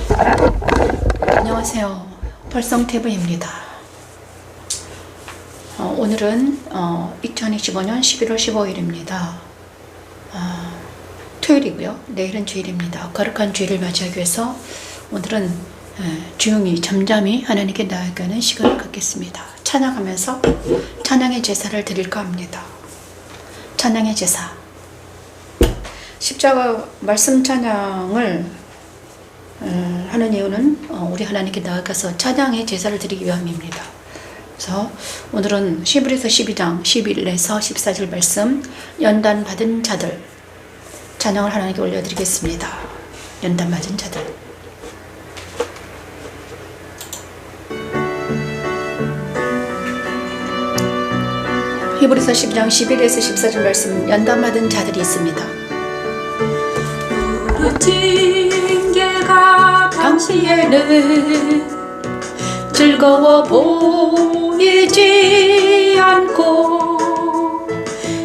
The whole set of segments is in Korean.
안녕하세요. 벌성TV입니다. 오늘은 2025년 11월 15일입니다. 토요일이고요. 내일은 주일입니다. 거룩한 주일을 맞이하기 위해서 오늘은 조용히 잠잠히 하나님께 나아가는 시간을 갖겠습니다. 찬양하면서 찬양의 제사를 드릴까 합니다. 찬양의 제사. 십자가 말씀 찬양을 하는 이유는 우리 하나님께 나아가서 찬양의 제사를 드리기 위함입니다. 그래서 오늘은 히브리서 12장 11에서 14절 말씀, 연단 받은 자들 찬양을 하나님께 올려드리겠습니다. 연단 받은 자들. 히브리서 12장 11에서 14절 말씀, 연단 받은 자들이 있습니다. 징계가 당시에는 즐거워 보이지 않고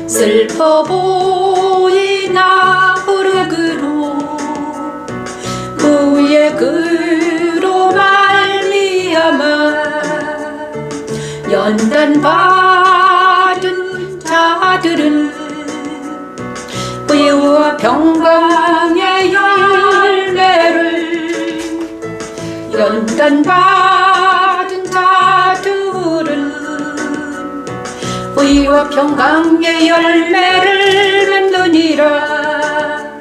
슬퍼 보이나 부르그로 후에 그로 말미암아 연단받은 자들은 의와 평강의 열매를 연단받은 자들은 의와 평강의 열매를 맺느니라.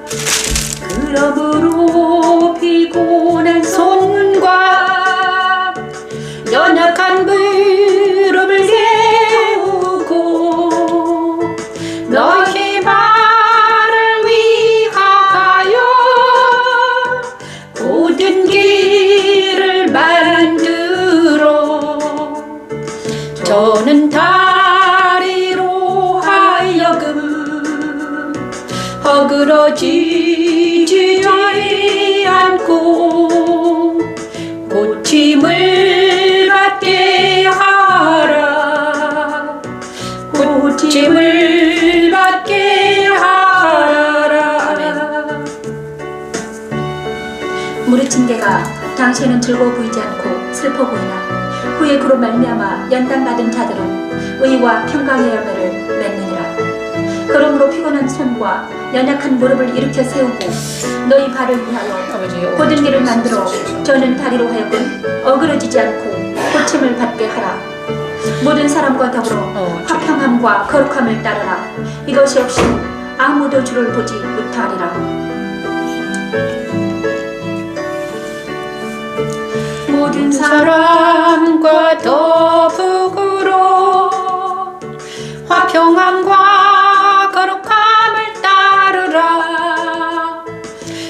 그러므로 피곤한 손과 연약한 무릎을 깨우고 너희 말을 위하여 모든 길을 만들어 저는 다리로 하여금 허그러지지 않고 고침을 받게 하라. 고침을 받게 하라. 아멘. 무릇 징계가 당시에는 즐거워 보이지 않고 슬퍼 보이나 후에 그로 말미암아 연단받은 자들은 의와 평강의 열매를 맺느니라. 그러므로 피곤한 손과 연약한 무릎을 일으켜 세우고 너희 발을 위하여 고든 길을 만들어 저는 다리로 하여금 어그러지지 않고 고침을 받게 하라. 모든 사람과 더불어 화평함과 거룩함을 따르라. 이것이 없이 아무도 주를 보지 못하리라. 모든 사람과 더불어 화평함과 거룩함을 따르라.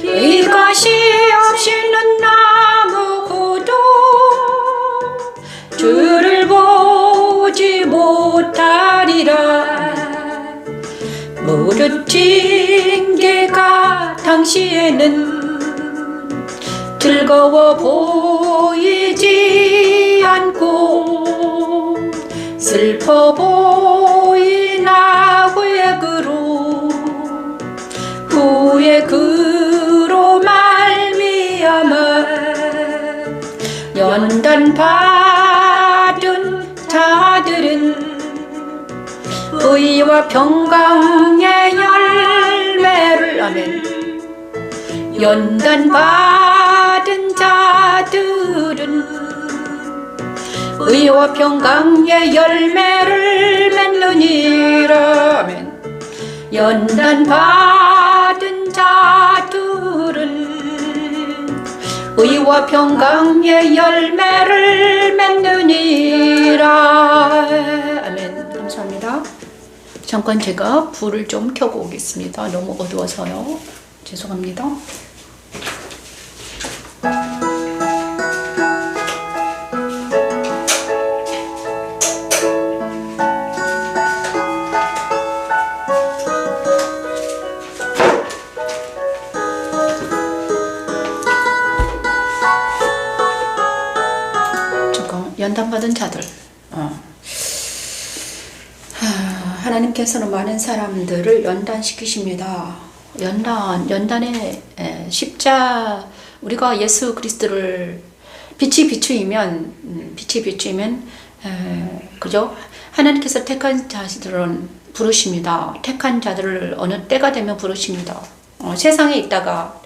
이것이 없이는 아무도 주를 보지 못하리라. 무릇 징계가 당시에는 즐거워 보이지 않고 슬퍼 보이나 후에 그로 말미암아 연단받은 자들은 의와 평강의 열매를 아멘. 연단받은 자들은 의와 평강의 열매를 맺느니라. 아멘. 연단받은 자들은 의와 평강의 열매를 맺느니라. 아멘. 감사합니다. 잠깐 제가 불을 좀 켜고 오겠습니다. 너무 어두워서요. 죄송합니다. 연단받은 자들. 하나님께서는 많은 사람들을 연단시키십니다. 연단의 십자, 우리가 예수 그리스도를 빛이 비추이면 그죠? 하나님께서 택한 자들은 부르십니다. 택한 자들을 어느 때가 되면 부르십니다. 세상에 있다가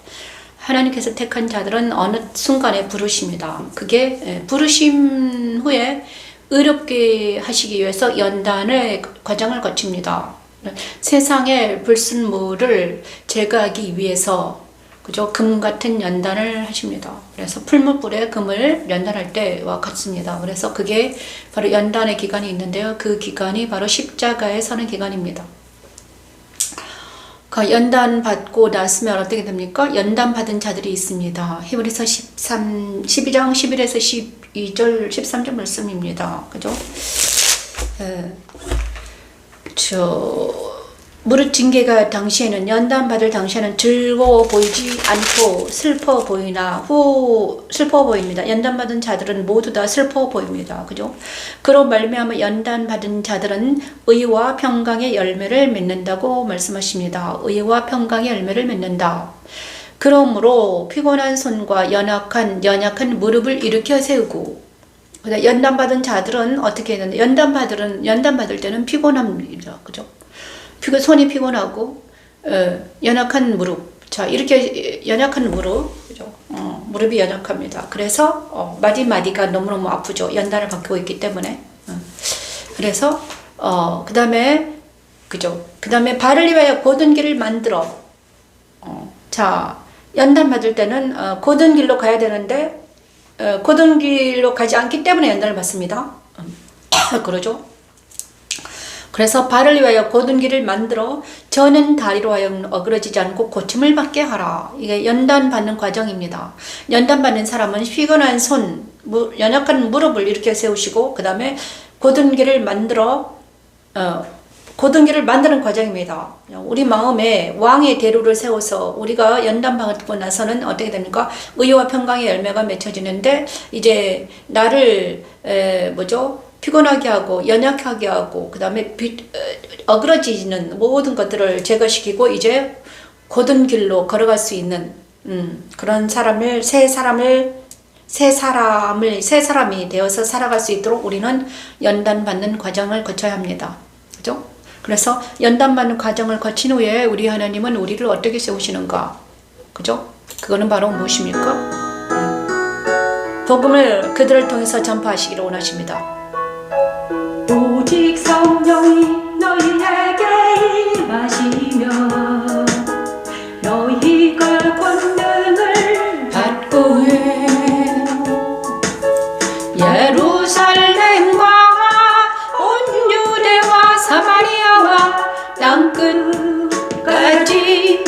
하나님께서 택한 자들은 어느 순간에 부르십니다. 그게 부르심 후에 의롭게 하시기 위해서 연단의 과정을 거칩니다. 세상의 불순물을 제거하기 위해서 그죠? 금 같은 연단을 하십니다. 그래서 풀무불에 금을 연단할 때와 같습니다. 그래서 그게 바로 연단의 기간이 있는데요. 그 기간이 바로 십자가에 서는 기간입니다. 그 연단 받고 났으면 어떻게 됩니까? 연단 받은 자들이 있습니다. 히브리서 12장 11에서 12절 13절 말씀입니다. 그죠? 무릇 징계가 당시에는 연단 받을 당시에는 즐거워 보이지 않고 슬퍼 보입니다. 연단 받은 자들은 모두 다 슬퍼 보입니다. 그죠? 그로 말미암아 연단 받은 자들은 의와 평강의 열매를 맺는다고 말씀하십니다. 의와 평강의 열매를 맺는다. 그러므로 피곤한 손과 연약한 무릎을 일으켜 세우고, 연단 받은 자들은 어떻게 했는데, 연단 받을 때는 피곤합니다. 그죠? 손이 피곤하고 연약한 무릎, 자 이렇게 연약한 무릎, 그죠? 무릎이 연약합니다. 그래서 마디마디가 너무너무 아프죠. 연단을 받고 있기 때문에. 그래서 그 다음에 발을 위하여 곧은 길을 만들어. 자 연단 받을 때는 곧은 길로 가야 되는데 곧은 길로 가지 않기 때문에 연단을 받습니다. 그러죠? 그래서 발을 위하여 곧은 길을 만들어 저는 다리로 하여 어그러지지 않고 고침을 받게 하라. 이게 연단받는 과정입니다. 연단받는 사람은 피곤한 손, 연약한 무릎을 이렇게 세우시고 그 다음에 곧은 길을 만드는 과정입니다. 우리 마음에 왕의 대로를 세워서 우리가 연단받고 나서는 어떻게 됩니까? 의와 평강의 열매가 맺혀지는데 이제 나를 피곤하게 하고 연약하게 하고 그 다음에 어그러지는 모든 것들을 제거시키고 이제 곧은 길로 걸어갈 수 있는 그런 사람이 되어서 살아갈 수 있도록 우리는 연단받는 과정을 거쳐야 합니다. 그죠? 그래서 연단받는 과정을 거친 후에 우리 하나님은 우리를 어떻게 세우시는가? 그죠? 그거는 바로 무엇입니까? 복음을 그들을 통해서 전파하시기를 원하십니다. 오직 성령이 너희에게 임하시며 너희가 권능을 받고 예루살렘과 온 유대와 사마리아와 땅끝까지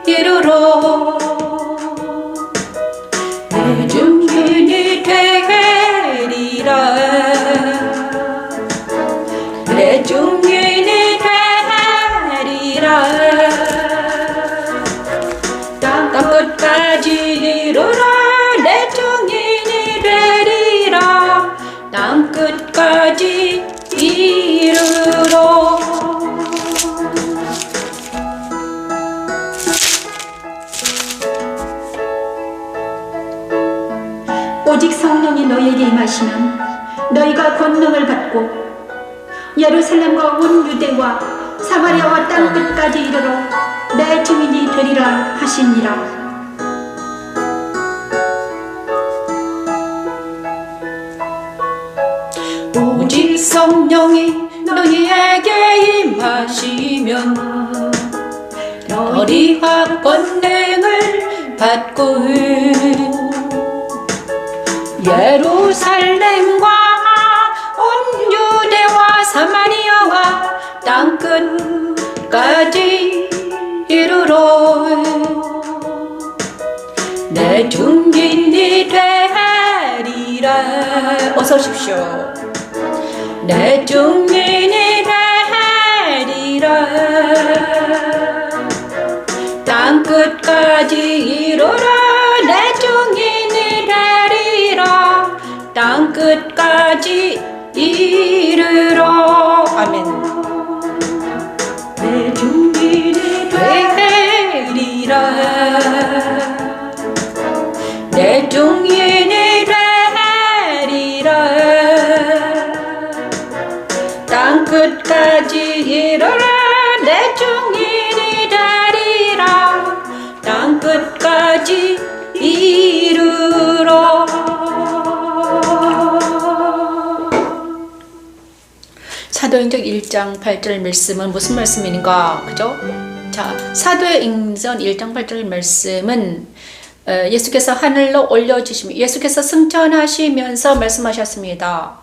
이르러 내 증인이 되리라. 내 증인이 되리라. 땅끝까지 이르라. 내 증인이 되리라. 땅끝까지 이르러. 오직 성령이 너희에게 임하시면 너희가 권능을 받고 예루살렘과 온 유대와 사마리아와 땅끝까지 이르러 내 증인이 되리라 하시니라. 오직 성령이 너희에게 임하시면 너희가 권능을 받고 예루살렘과 온 유대와 사마리아와 땅끝까지 이르러 내 증인이 되리라. 어서 오십시오. 내 증인이 되리라. 땅끝까지 이르러 내 증인이 되리라. 땅끝까지 이르러. 아멘. 내 증인이 되리라. 내 증인이 되리라. 땅 끝까지 이르라. 내 증인이 되리라. 땅 끝까지 이르라. 사도행전 1장 8절 말씀은 무슨 말씀인가? 그죠? 자, 사도행전 1장 8절 말씀은 예수께서 하늘로 올려주시며 예수께서 승천하시면서 말씀하셨습니다.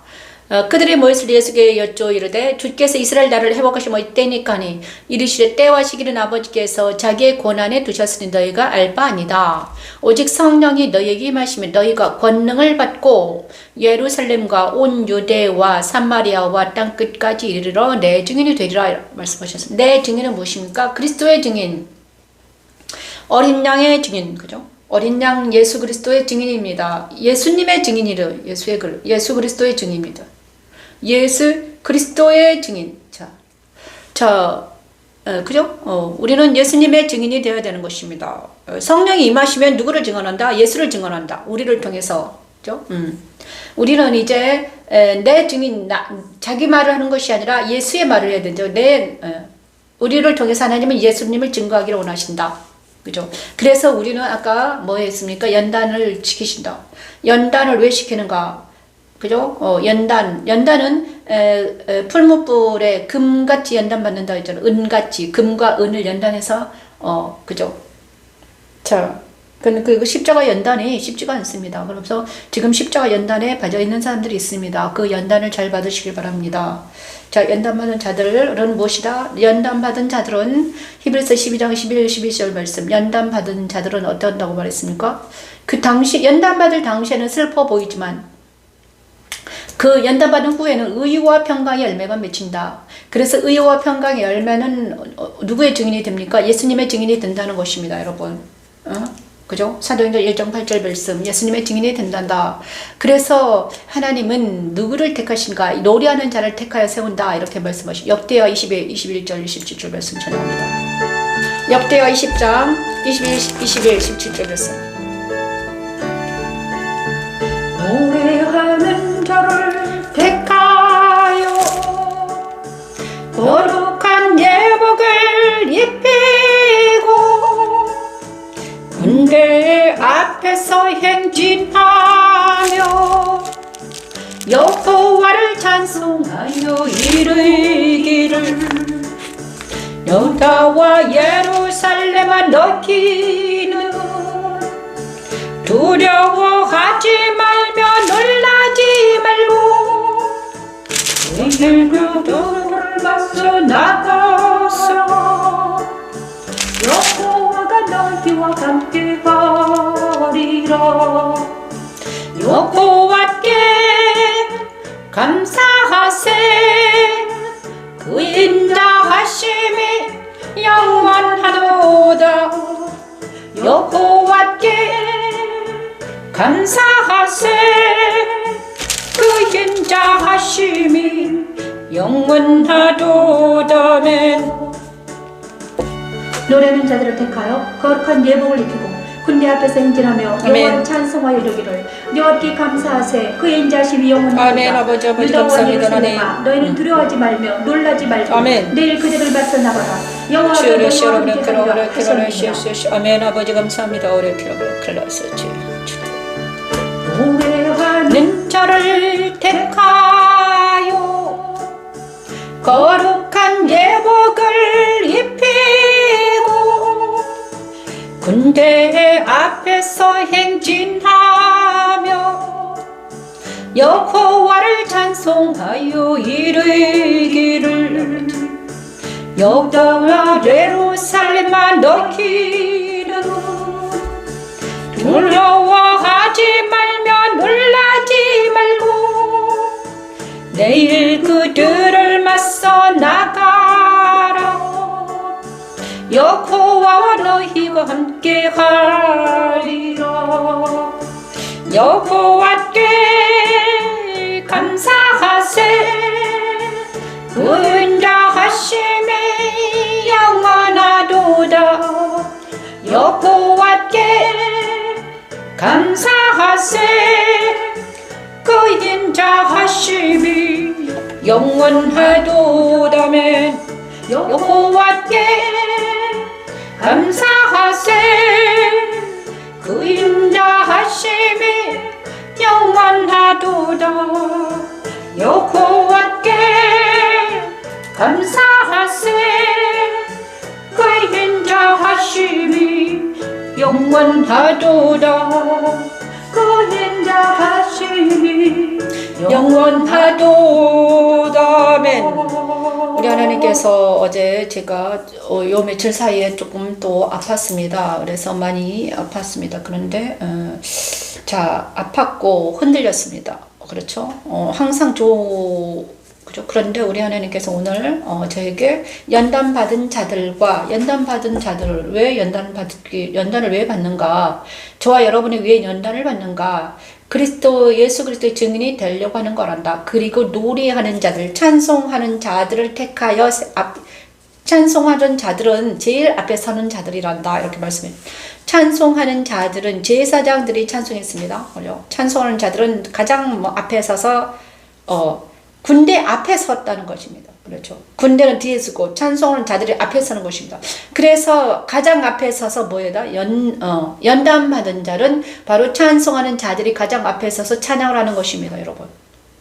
그들이 모였을 때 예수께 여쭈어 이르되 주께서 이스라엘 나라를 회복하시며 이때니까니 이르시되 때와 시기는 아버지께서 자기의 권한에 두셨으니 너희가 알 바 아니다. 오직 성령이 너희에게 임하시면 너희가 권능을 받고 예루살렘과 온 유대와 사마리아와 땅 끝까지 이르러 내 증인이 되리라 말씀하셨습니다. 내 증인은 무엇입니까? 그리스도의 증인, 어린 양의 증인, 그죠? 어린 양 예수 그리스도의 증인입니다. 예수님의 증인이래. 예수 그리스도의 증인입니다. 예수 그리스도의 증인. 그죠? 우리는 예수님의 증인이 되어야 되는 것입니다. 성령이 임하시면 누구를 증언한다? 예수를 증언한다. 우리를 통해서. 그죠? 우리는 이제 내 증인, 자기 말을 하는 것이 아니라 예수의 말을 해야 되죠. 우리를 통해서 하나님은 예수님을 증거하기를 원하신다. 그죠? 그래서 우리는 아까 뭐 했습니까? 연단을 지키신다. 연단을 왜 시키는가? 그죠? 연단은 풀무불에 금같이 연단받는다 했잖아요. 은같이, 금과 은을 연단해서, 그죠? 자, 그 십자가 연단이 쉽지가 않습니다. 그래서 지금 십자가 연단에 빠져 있는 사람들이 있습니다. 그 연단을 잘 받으시길 바랍니다. 자, 연단받은 자들은 무엇이다? 연단받은 자들은 히브리서 12장 11, 12절 말씀. 연단받은 자들은 어떤다고 말했습니까? 그 당시, 연단받을 당시에는 슬퍼 보이지만 그 연단받은 후에는 의와 평강의 열매가 맺힌다. 그래서 의와 평강의 열매는 누구의 증인이 됩니까? 예수님의 증인이 된다는 것입니다, 여러분. 그죠? 사도행전 1장 8절 말씀. 예수님의 증인이 된단다. 그래서 하나님은 누구를 택하신가? 노래하는 자를 택하여 세운다. 이렇게 말씀하시고 역대하 21절 27절 말씀 전합니다. 역대하 20장 21, 17절 말씀. 노래하는 자를 택하여 거룩한 예복을 입히고 군대 앞에서 행진하며 여호와를 찬송하여 이르기를 여다와 예루살렘아 너희는 두려워하지 말며 놀라지 말고 내일 그들을 맞서 나가서 여호와가 너희와 함께 하리라. 여호와께 감사하세. 그 인자하심이 영원하도다. 여호와께 감사하세. 그 인자하심이 영원하도다멘. 노래하는 자들을 택하여 거룩한 예복을 입히고 군대 앞에서 행진하며 여호와를 찬송하여 이르기를 여호와께 감사하세. 그 인자하심이 영원하도다. 아멘. 아버지 감사합니다. 하나님, 너희는 두려워하지 말며 놀라지 말고 아멘. 내일 그들을 맞서 나가라. 여호와가 너희와 함께 하리라 하셨느니라. 아멘. 아버지 감사합니다. 노래하는 자를 택하여 거룩한 예복을 입히고 군대 앞에서 행진하며 여호와를 찬송하여 이르기를 여호와 예루살렘아 너희는 두려워하지 말며 놀라지 말고 내일 그들을 맞서 나가라. 여호와와 너희가 함께 하리라. 여호와께 감사하세. 그 인자하심이 영원하도다. 여호와께 감사하세. 감사하세 그 인자하심이 영원하도다멘. 여호와께 감사하세 그 인자하심이 영원하도다. 여호와께 감사하세 그 인자하심이 영원하도다. 그 인자하심이 영원하도다멘. 우리 하나님께서 어제 제가 요 며칠 사이에 조금 또 아팠습니다. 그래서 많이 아팠습니다. 그런데 자, 아팠고 흔들렸습니다. 그렇죠? 항상 그죠? 그런데 우리 하나님께서 오늘 저에게 연단받은 자들과 연단받은 자들을 왜 연단을 왜 받는가? 저와 여러분이 왜 연단을 받는가? 예수 그리스도의 증인이 되려고 하는 거란다. 그리고 노래하는 자들, 찬송하는 자들을 택하여 찬송하는 자들은 제일 앞에 서는 자들이란다. 이렇게 말씀해요. 찬송하는 자들은 제사장들이 찬송했습니다. 찬송하는 자들은 가장 앞에 서서 군대 앞에 섰다는 것입니다. 그렇죠. 군대는 뒤에 서고 찬송하는 자들이 앞에 서는 것입니다. 그래서 가장 앞에 서서 연단받은 자는 바로 찬송하는 자들이 가장 앞에 서서 찬양을 하는 것입니다. 여러분.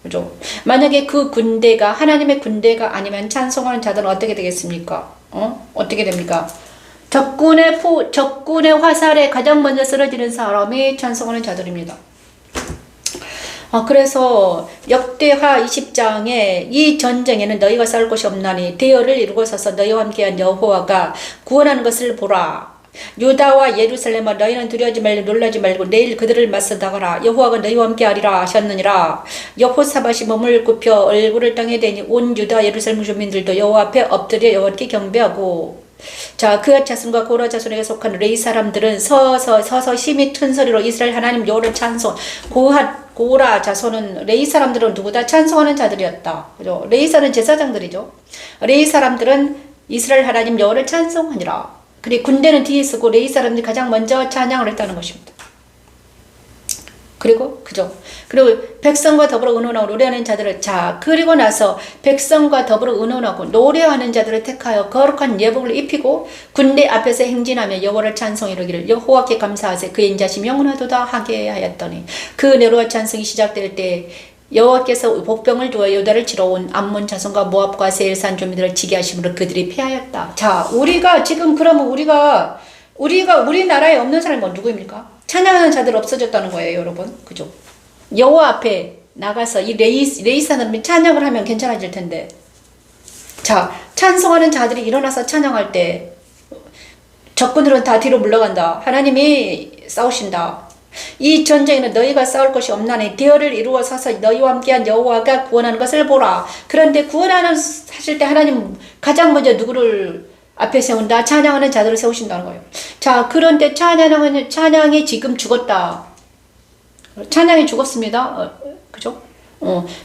그죠? 만약에 그 군대가 하나님의 군대가 아니면 찬송하는 자들은 어떻게 되겠습니까? 어떻게 됩니까? 적군의 화살에 가장 먼저 쓰러지는 사람이 찬송하는 자들입니다. 그래서 역대하 20장에 이 전쟁에는 너희가 싸울 것이 없나니 대열을 이루고 서서 너희와 함께한 여호와가 구원하는 것을 보라. 유다와 예루살렘아 너희는 두려워하지 말고 놀라지 말고 내일 그들을 맞서 나가라. 여호와가 너희와 함께하리라 하셨느니라. 여호사밧이 몸을 굽혀 얼굴을 땅에 대니 온 유다 예루살렘 주민들도 여호와 앞에 엎드려 여호와께 경배하고. 자, 그앗 자손과 고라 자손에게 속한 레위 사람들은 서서 힘이 큰 소리로 이스라엘 하나님 여호와를 찬송. 고라 자손은 레위 사람들은 누구다? 찬송하는 자들이었다. 그죠? 레위 사람은 제사장들이죠. 레위 사람들은 이스라엘 하나님 여호와를 찬송하니라. 그리고 군대는 뒤에 서고 레위 사람들이 가장 먼저 찬양을 했다는 것입니다. 그리고 백성과 더불어 의논하고 노래하는 자들을 그리고 나서 백성과 더불어 의논하고 노래하는 자들을 택하여 거룩한 예복을 입히고 군대 앞에서 행진하며 여호와를 찬송이르기를 여호와께 감사하세 그 인자심 영원하도다 하게 하였더니 그 노래와 찬송이 시작될 때 여호와께서 복병을 두어 유다를 치러 온 암몬 자손과 모압과 세일산 주민들을 지게 하심으로 그들이 패하였다. 자, 우리가 지금 그러면 우리가 우리나라에 없는 사람이 누구입니까? 찬양하는 자들 없어졌다는 거예요, 여러분. 그죠? 여호와 앞에 나가서 이 레위 사람이 찬양을 하면 괜찮아질 텐데. 자, 찬송하는 자들이 일어나서 찬양할 때 적군들은 다 뒤로 물러간다. 하나님이 싸우신다. 이 전쟁에는 너희가 싸울 것이 없나니 대열을 이루어 서서 너희와 함께한 여호와가 구원하는 것을 보라. 그런데 하실 때 하나님 가장 먼저 누구를 앞에 세운다? 찬양하는 자들을 세우신다는 거예요. 자, 그런데 찬양이 지금 죽었다. 찬양이 죽었습니다. 그죠?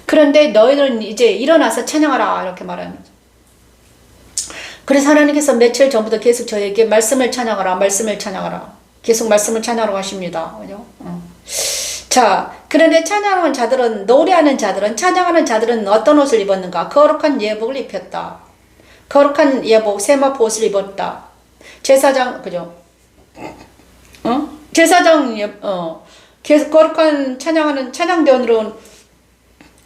그런데 너희는 이제 일어나서 찬양하라. 이렇게 말하는 거죠. 그래서 하나님께서 며칠 전부터 계속 저에게 말씀을 찬양하라. 계속 말씀을 찬양하라고 하십니다. 그죠? 자, 그런데 찬양하는 자들은, 찬양하는 자들은 어떤 옷을 입었는가? 거룩한 예복을 입혔다. 거룩한 예복, 세마포 옷을 입었다. 제사장, 그죠? 계속 거룩한 찬양대원으로는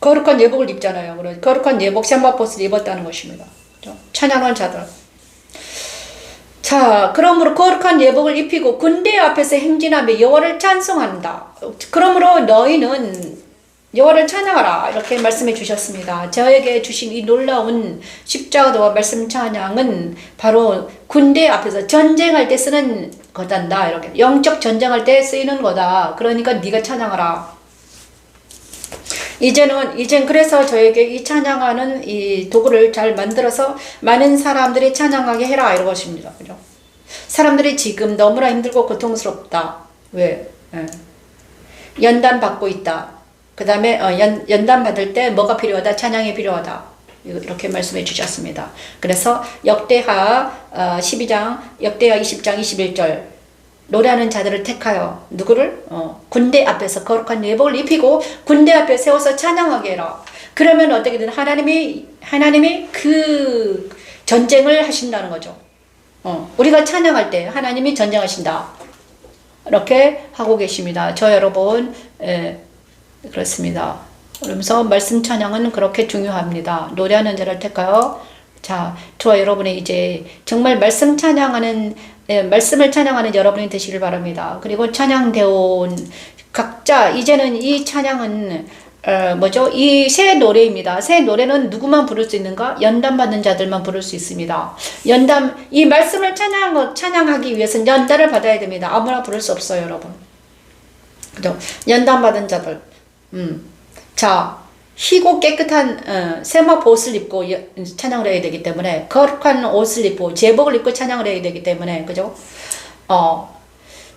거룩한 예복을 입잖아요. 그래서 거룩한 예복, 세마포 옷을 입었다는 것입니다. 그죠? 찬양하는 자들. 자, 그러므로 거룩한 예복을 입히고 군대 앞에서 행진하며 여호와를 찬송한다. 그러므로 너희는 여호와를 찬양하라. 이렇게 말씀해 주셨습니다. 저에게 주신 이 놀라운 십자가와 말씀 찬양은 바로 군대 앞에서 전쟁할 때 쓰는 거단다. 이렇게 영적 전쟁할 때 쓰이는 거다. 그러니까 네가 찬양하라. 이젠 그래서 저에게 이 찬양하는 이 도구를 잘 만들어서 많은 사람들이 찬양하게 해라. 이런 것입니다. 그죠? 사람들이 지금 너무나 힘들고 고통스럽다. 왜? 연단 받고 있다. 그 다음에 연단 받을 때 뭐가 필요하다? 찬양이 필요하다. 이렇게 말씀해 주셨습니다. 그래서 역대하 20장 21절 노래하는 자들을 택하여 누구를? 군대 앞에서 거룩한 예복을 입히고 군대 앞에 세워서 찬양하게 해라. 그러면 어떻게든 하나님이 그 전쟁을 하신다는 거죠. 우리가 찬양할 때 하나님이 전쟁하신다. 이렇게 하고 계십니다. 저 여러분, 그렇습니다. 그러면서 말씀 찬양은 그렇게 중요합니다. 노래하는 자를 택하여. 자, 저와 여러분이 이제 정말 말씀을 찬양하는 여러분이 되시길 바랍니다. 그리고 찬양되어 온 각자, 이제는 이 찬양은 이 새 노래입니다. 새 노래는 누구만 부를 수 있는가? 연단받는 자들만 부를 수 있습니다. 이 말씀을 찬양하기 위해서는 연단을 받아야 됩니다. 아무나 부를 수 없어요, 여러분. 그죠? 연단받은 자들. 자, 희고 깨끗한 세마포 옷을 입고 찬양을 해야 되기 때문에, 거룩한 옷을 입고 제복을 입고 찬양을 해야 되기 때문에, 그죠?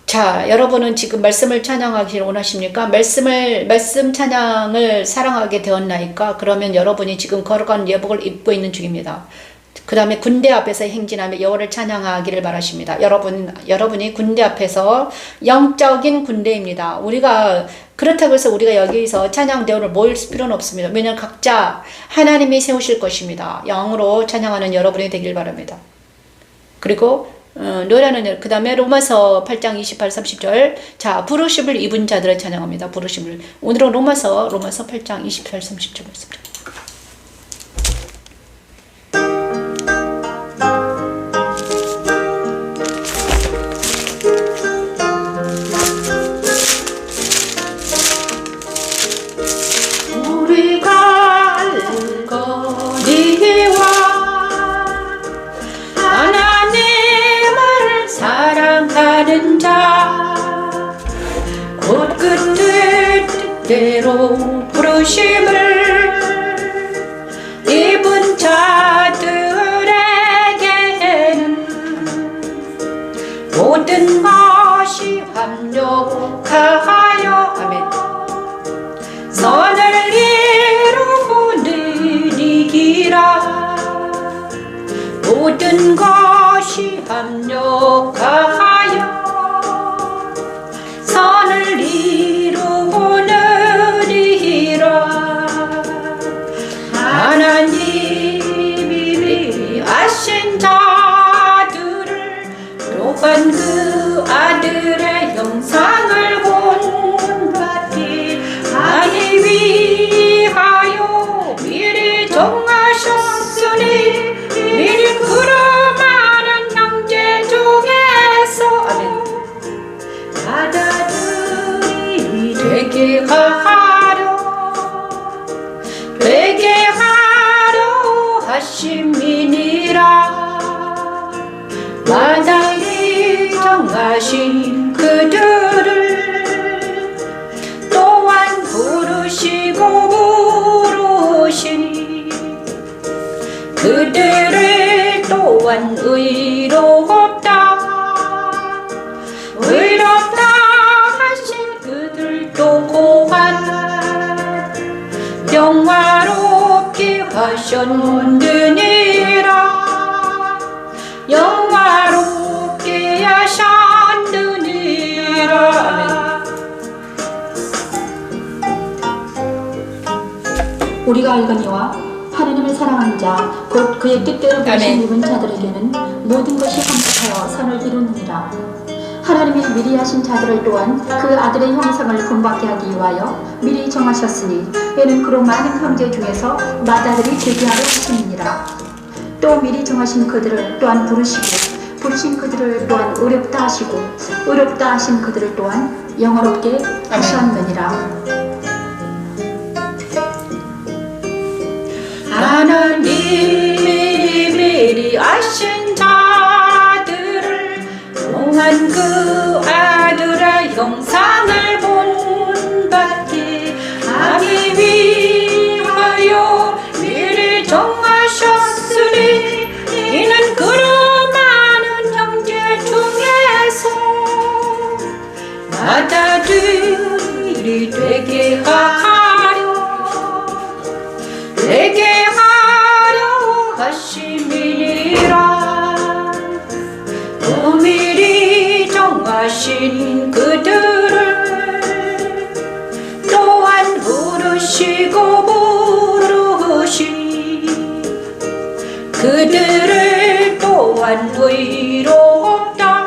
자, 여러분은 지금 말씀을 찬양하기를 원하십니까? 말씀 찬양을 사랑하게 되었나이까? 그러면 여러분이 지금 거룩한 예복을 입고 있는 중입니다. 그 다음에 군대 앞에서 행진하며 여호와를 찬양하기를 바라십니다. 여러분이 군대 앞에서 영적인 군대입니다. 우리가 그렇다고 해서 우리가 여기서 찬양 대원을 모일 필요는 없습니다. 왜냐하면 각자 하나님이 세우실 것입니다. 영으로 찬양하는 여러분이 되길 바랍니다. 그리고 노래하는 그 다음에 로마서 8장 28, 30절. 자, 부르심을 입은 자들을 찬양합니다. 부르심을. 오늘은 로마서 8장 28, 30절 말씀입니다. 뜻대로 부르심을 입은 자들에게는 모든 것이 합력하여 아멘. 선을 이루고 느리기라. 모든 것이 합력하여 선을 이루고 느리라. 하나님이 아신 자들을 또한 그 아들의 형상을 본받기 하기 위하여 미리 정하셨으니 미리 그름하는 형제 중에서 아멘. 바다들이 되게 하려 하심이니라. 마다리 정하신 그들을 또한 부르시니 그들을 또한 의롭다 하신 그들도 고한 영화롭게 하셨느니라. 영화롭게 하셨느니라. 우리가 알거니와 하나님을 사랑하는 자 곧 그의 뜻대로 부르심 입은 자들에게는 모든 것이 합력하여 선을 이루느니라. 하나님이 미리 하신 자들을 또한 그 아들의 형상을 본받게 하기 위하여 미리 정하셨으니 이는 그로 많은 형제 중에서 마다들이 되게 하려 하심이니라. 또 미리 정하신 그들을 또한 부르시고 부르신 그들을 또한 의롭다 하시고 의롭다 하신 그들을 또한 영화롭게 하셨느니라. 하나님이 미리 아신 자들을 또한 그 아들의 형상을 본받게 하기 위하여 미리 정하셨으니 이는 그런 많은 형제 중에서 마다들이 되게 하려 하심이니라. 또 미리 정하신 하신 그들을 또한 부르시고 부르시 그들을 또한 의롭다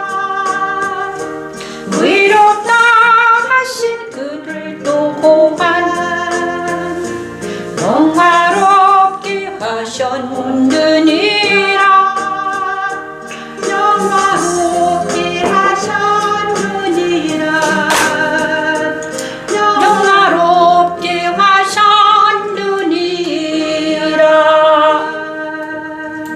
의롭다 하신 그들 또한 영화롭게 하셨느니라 영화롭게 하셨느니라 영화롭게 하셨느니라.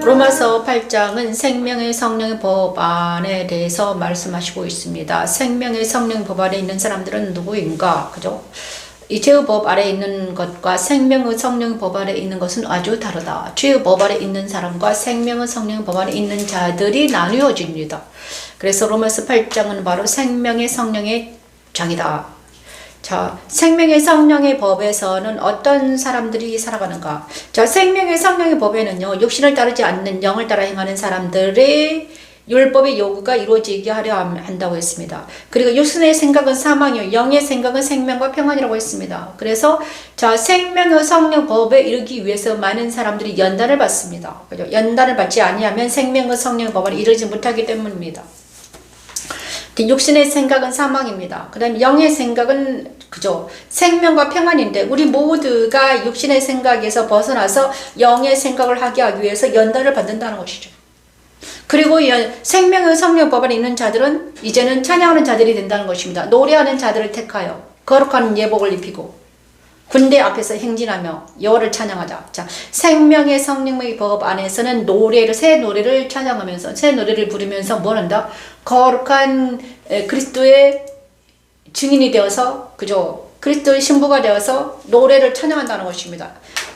로마서 8장은 생명의 성령의 법안에 대해서 말씀하시고 있습니다. 생명의 성령 법 안에 있는 사람들은 누구인가? 그죠? 이 죄의 법 아래 있는 것과 생명의 성령 법 아래 있는 것은 아주 다르다. 죄의 법 아래 있는 사람과 생명의 성령 법 아래 있는 자들이 나누어집니다. 그래서 로마서 8장은 바로 생명의 성령의 장이다. 자, 생명의 성령의 법에서는 어떤 사람들이 살아가는가? 자, 생명의 성령의 법에는요, 육신을 따르지 않는 영을 따라 행하는 사람들의 율법의 요구가 이루어지게 하려 한다고 했습니다. 그리고 육신의 생각은 사망이요 영의 생각은 생명과 평안이라고 했습니다. 그래서 자 생명의 성령 법에 이르기 위해서 많은 사람들이 연단을 받습니다. 그죠? 연단을 받지 아니하면 생명의 성령 법을 이루지 못하기 때문입니다. 육신의 생각은 사망입니다. 그 다음 영의 생각은 그죠 생명과 평안인데 우리 모두가 육신의 생각에서 벗어나서 영의 생각을 하게 하기 위해서 연단을 받는다는 것이죠. 그리고 생명의 성령 법 안에 있는 자들은 이제는 찬양하는 자들이 된다는 것입니다. 노래하는 자들을 택하여 거룩한 예복을 입히고 군대 앞에서 행진하며 여호와를 찬양하자. 자, 생명의 성령의 법 안에서는 새 노래를 찬양하면서 새 노래를 부르면서 뭘 한다? 거룩한 그리스도의 증인이 되어서 그죠? 그리스도의 신부가 되어서 노래를 찬양한다는 것입니다.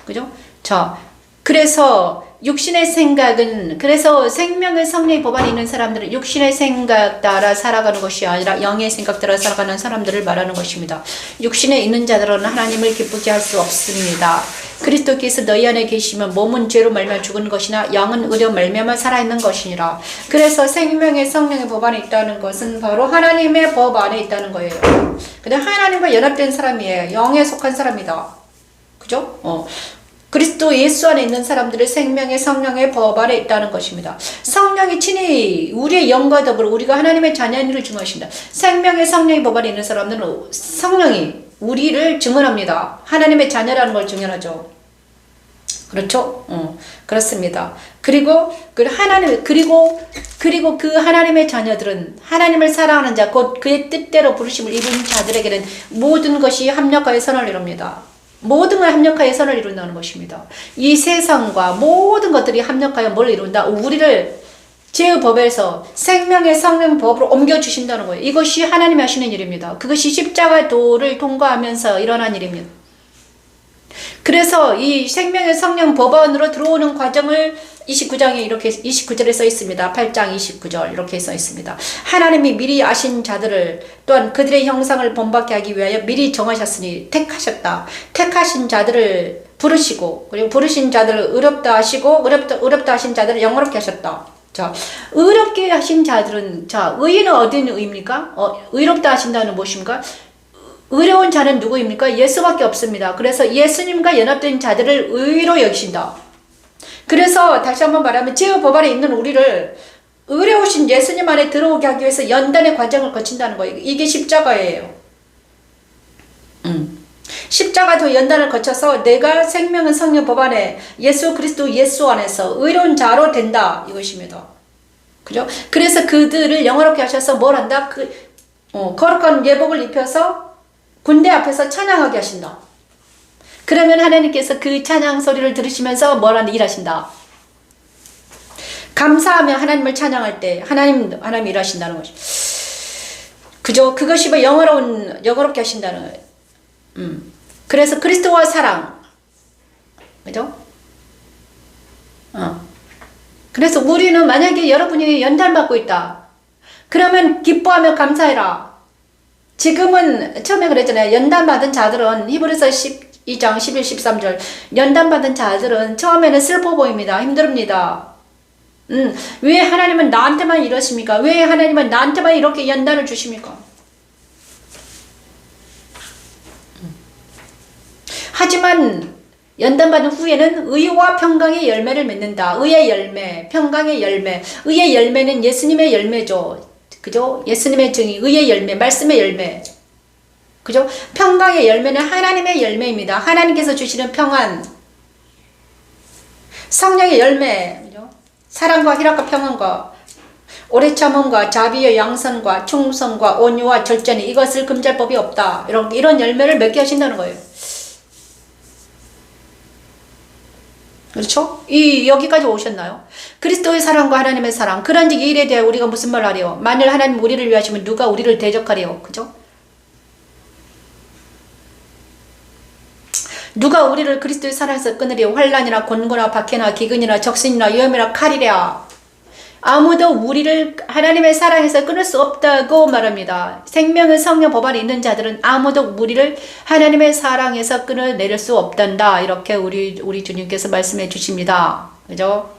그죠? 자, 그래서 육신의 생각은 그래서 생명의 성령의 법 안에 있는 사람들은 육신의 생각 따라 살아가는 것이 아니라 영의 생각 따라 살아가는 사람들을 말하는 것입니다. 육신에 있는 자들은 하나님을 기쁘게 할 수 없습니다. 그리스도께서 너희 안에 계시면 몸은 죄로 말미암아 죽은 것이나 영은 의로 말미암아 살아있는 것이니라. 그래서 생명의 성령의 법 안에 있다는 것은 바로 하나님의 법 안에 있다는 거예요. 그냥 하나님과 연합된 사람이에요. 영에 속한 사람이다. 그죠? 그리스도 예수 안에 있는 사람들의 생명의 성령의 법 아래 있다는 것입니다. 성령이 친히 우리의 영과 더불어 우리가 하나님의 자녀인을 증언하신다. 생명의 성령의 법 아래 있는 사람들은 성령이 우리를 증언합니다. 하나님의 자녀라는 걸 증언하죠. 그렇죠? 그렇습니다. 그리고 그 하나님의 자녀들은 하나님을 사랑하는 자, 곧 그의 뜻대로 부르심을 입은 자들에게는 모든 것이 합력하여 선을 이룹니다. 모든 걸 합력하여 선을 이룬다는 것입니다. 이 세상과 모든 것들이 합력하여 뭘 이룬다? 우리를 죄의 법에서 생명의 성령 법으로 옮겨주신다는 거예요. 이것이 하나님이 하시는 일입니다. 그것이 십자가 도를 통과하면서 일어난 일입니다. 그래서 이 생명의 성령 법 안으로 들어오는 과정을 29장에 이렇게 29절에 써 있습니다. 8장 29절 이렇게 써 있습니다. 하나님이 미리 아신 자들을 또한 그들의 형상을 본받게 하기 위하여 미리 정하셨으니 택하셨다. 택하신 자들을 부르시고 그리고 부르신 자들을 의롭다 하시고 의롭다 하신 자들을 영어롭게 하셨다. 자, 의롭게 하신 자들은 자, 의는 어떤 의입니까? 의롭다 하신다는 무엇입니까? 의로운 자는 누구입니까? 예수밖에 없습니다. 그래서 예수님과 연합된 자들을 의로 여기신다. 그래서 다시 한번 말하면 죄의 법 아래 있는 우리를 의로우신 예수님 안에 들어오게 하기 위해서 연단의 과정을 거친다는 거예요. 이게 십자가예요. 십자가도 연단을 거쳐서 내가 생명의 성령 법 안에 예수 그리스도 예수 안에서 의로운 자로 된다. 이것입니다. 그죠? 그래서 그들을 영화롭게 하셔서 뭘 한다? 거룩한 예복을 입혀서 군대 앞에서 찬양하게 하신다. 그러면 하나님께서 그 찬양 소리를 들으시면서 뭘 하는 일하신다. 감사하며 하나님을 찬양할 때 하나님 일하신다는 것이. 그죠? 그것이 뭐 영어롭게 하신다는 거예요. 그래서 그리스도와 사랑. 그죠? 그래서 우리는 만약에 여러분이 연단받고 있다. 그러면 기뻐하며 감사해라. 지금은 처음에 그랬잖아요. 연단받은 자들은 히브리서 12장 11, 13절 연단받은 자들은 처음에는 슬퍼 보입니다. 힘듭니다. 왜 하나님은 나한테만 이러십니까? 왜 하나님은 나한테만 이렇게 연단을 주십니까? 하지만 연단받은 후에는 의와 평강의 열매를 맺는다. 의의 열매, 평강의 열매. 의의 열매는 예수님의 열매죠. 그죠? 예수님의 증인, 의의 열매, 말씀의 열매. 그죠? 평강의 열매는 하나님의 열매입니다. 하나님께서 주시는 평안. 성령의 열매. 그죠? 사랑과 희락과 평안과 오래 참음과 자비의 양선과 충성과 온유와 절제니 이것을 금지할 법이 없다. 이런 열매를 맺게 하신다는 거예요. 그렇죠? 여기까지 오셨나요? 그리스도의 사랑과 하나님의 사랑. 그런즉 이 일에 대해 우리가 무슨 말 하래요? 만일 하나님 우리를 위하시면 누가 우리를 대적하래요? 그죠? 누가 우리를 그리스도의 사랑에서 끊으리요? 환난이나 곤고나 박해나 기근이나 적신이나 위험이나 칼이랴. 아무도 우리를 하나님의 사랑에서 끊을 수 없다고 말합니다. 생명의 성령 법 안에 있는 자들은 아무도 우리를 하나님의 사랑에서 끊어내릴 수 없단다. 이렇게 우리 주님께서 말씀해 주십니다. 그죠?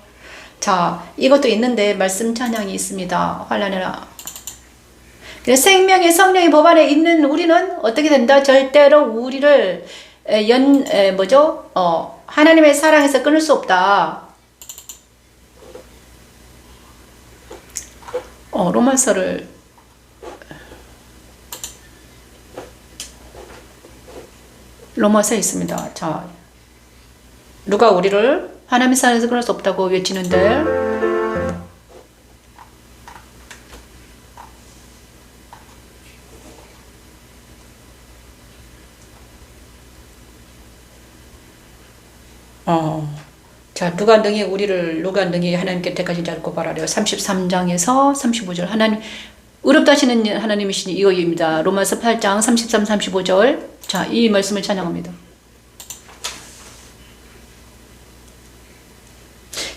자, 이것도 있는데 말씀 찬양이 있습니다. 환난이나. 그래서 생명의 성령의 법 안에 있는 우리는 어떻게 된다? 절대로 우리를 하나님의 사랑에서 끊을 수 없다. 로마서에 있습니다. 자, 누가 우리를 하나님의 사랑에서 끊을 수 없다고 외치는데, 자, 누가 능히 하나님께 택하신 자를 고발하려. 33장에서 35절. 하나님, 의롭다 하시는 하나님이시니 이거입니다. 로마서 8장 33, 35절. 자, 이 말씀을 찬양합니다.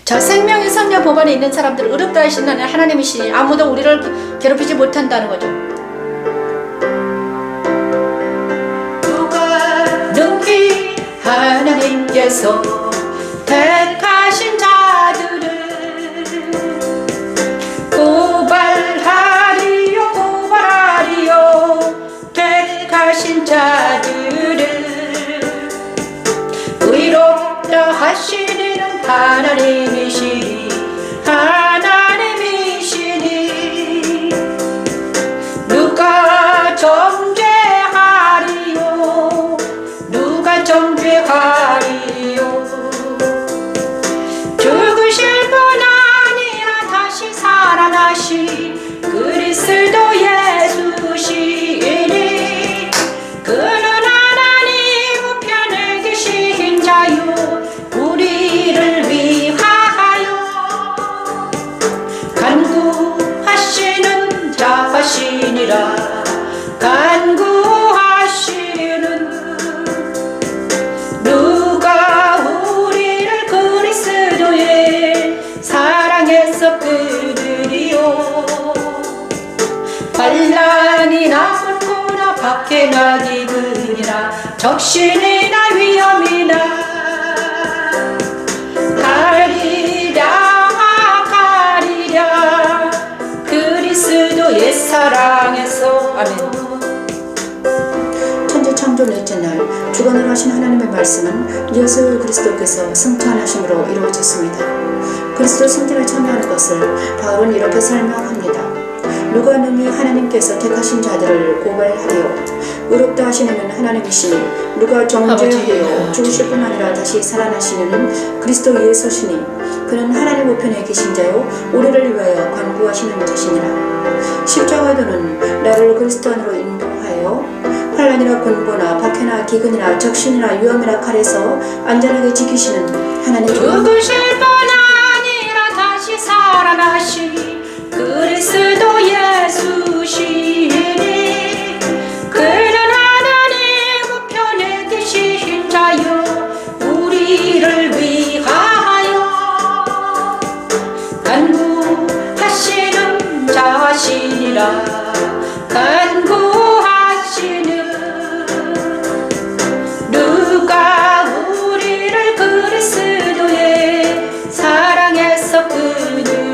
자, 생명의 성령 법 안에 있는 사람들, 의롭다 하시는 하나님이시니 아무도 우리를 괴롭히지 못한다는 거죠. 누가 능히 하나님께서 택하신 자들을 고발하리요 택하신 자들을 의롭다 하시는 하나님이시니 누가 정죄하리요 죽으실 뿐 아니라 다시 살아나신 그리스도 예수시니 그는 하나님 우편에 계신 자요 우리를 위하여 간구하시는 자하시니라. 간구하시는 누가 우리를 그리스도의 사랑에서 끊으리요. 환난이나 곤고나 박해나 기근이나 적신이나 위험이나 가리랴 그리스도의 사랑에서. 아멘. 천지창조 넷째 날 주관을 하신 하나님의 말씀은 예수 그리스도께서 승천하심으로 이루어졌습니다. 그리스도 승천에 참여하는 것을 바울은 이렇게 설명합니다. 누가 능히 하나님께서 택하신 자들을 고발하리요. 의롭다 하시는 하나님이시니 누가 정죄하리요. 죽으실 뿐 아니라 다시 살아나시는 그리스도 예수시니 그는 하나님 우편에 계신 자요 우리를 위하여 간구하시는 자시니라. 십자가도는 나를 그리스도 안으로 인도하여 환난이나 곤고나 박해나 기근이나 적신이나 위험이나 칼에서 안전하게 지키시는 하나님. 죽으실 뿐 아니라 다시 살아나신 그리스도 예수시니 그는 하나님 우편에 계신 자요 우리를 위하여 간구하시는 자시니라. 간구하시는 누가 우리를 그리스도의 사랑에서 끊으리요.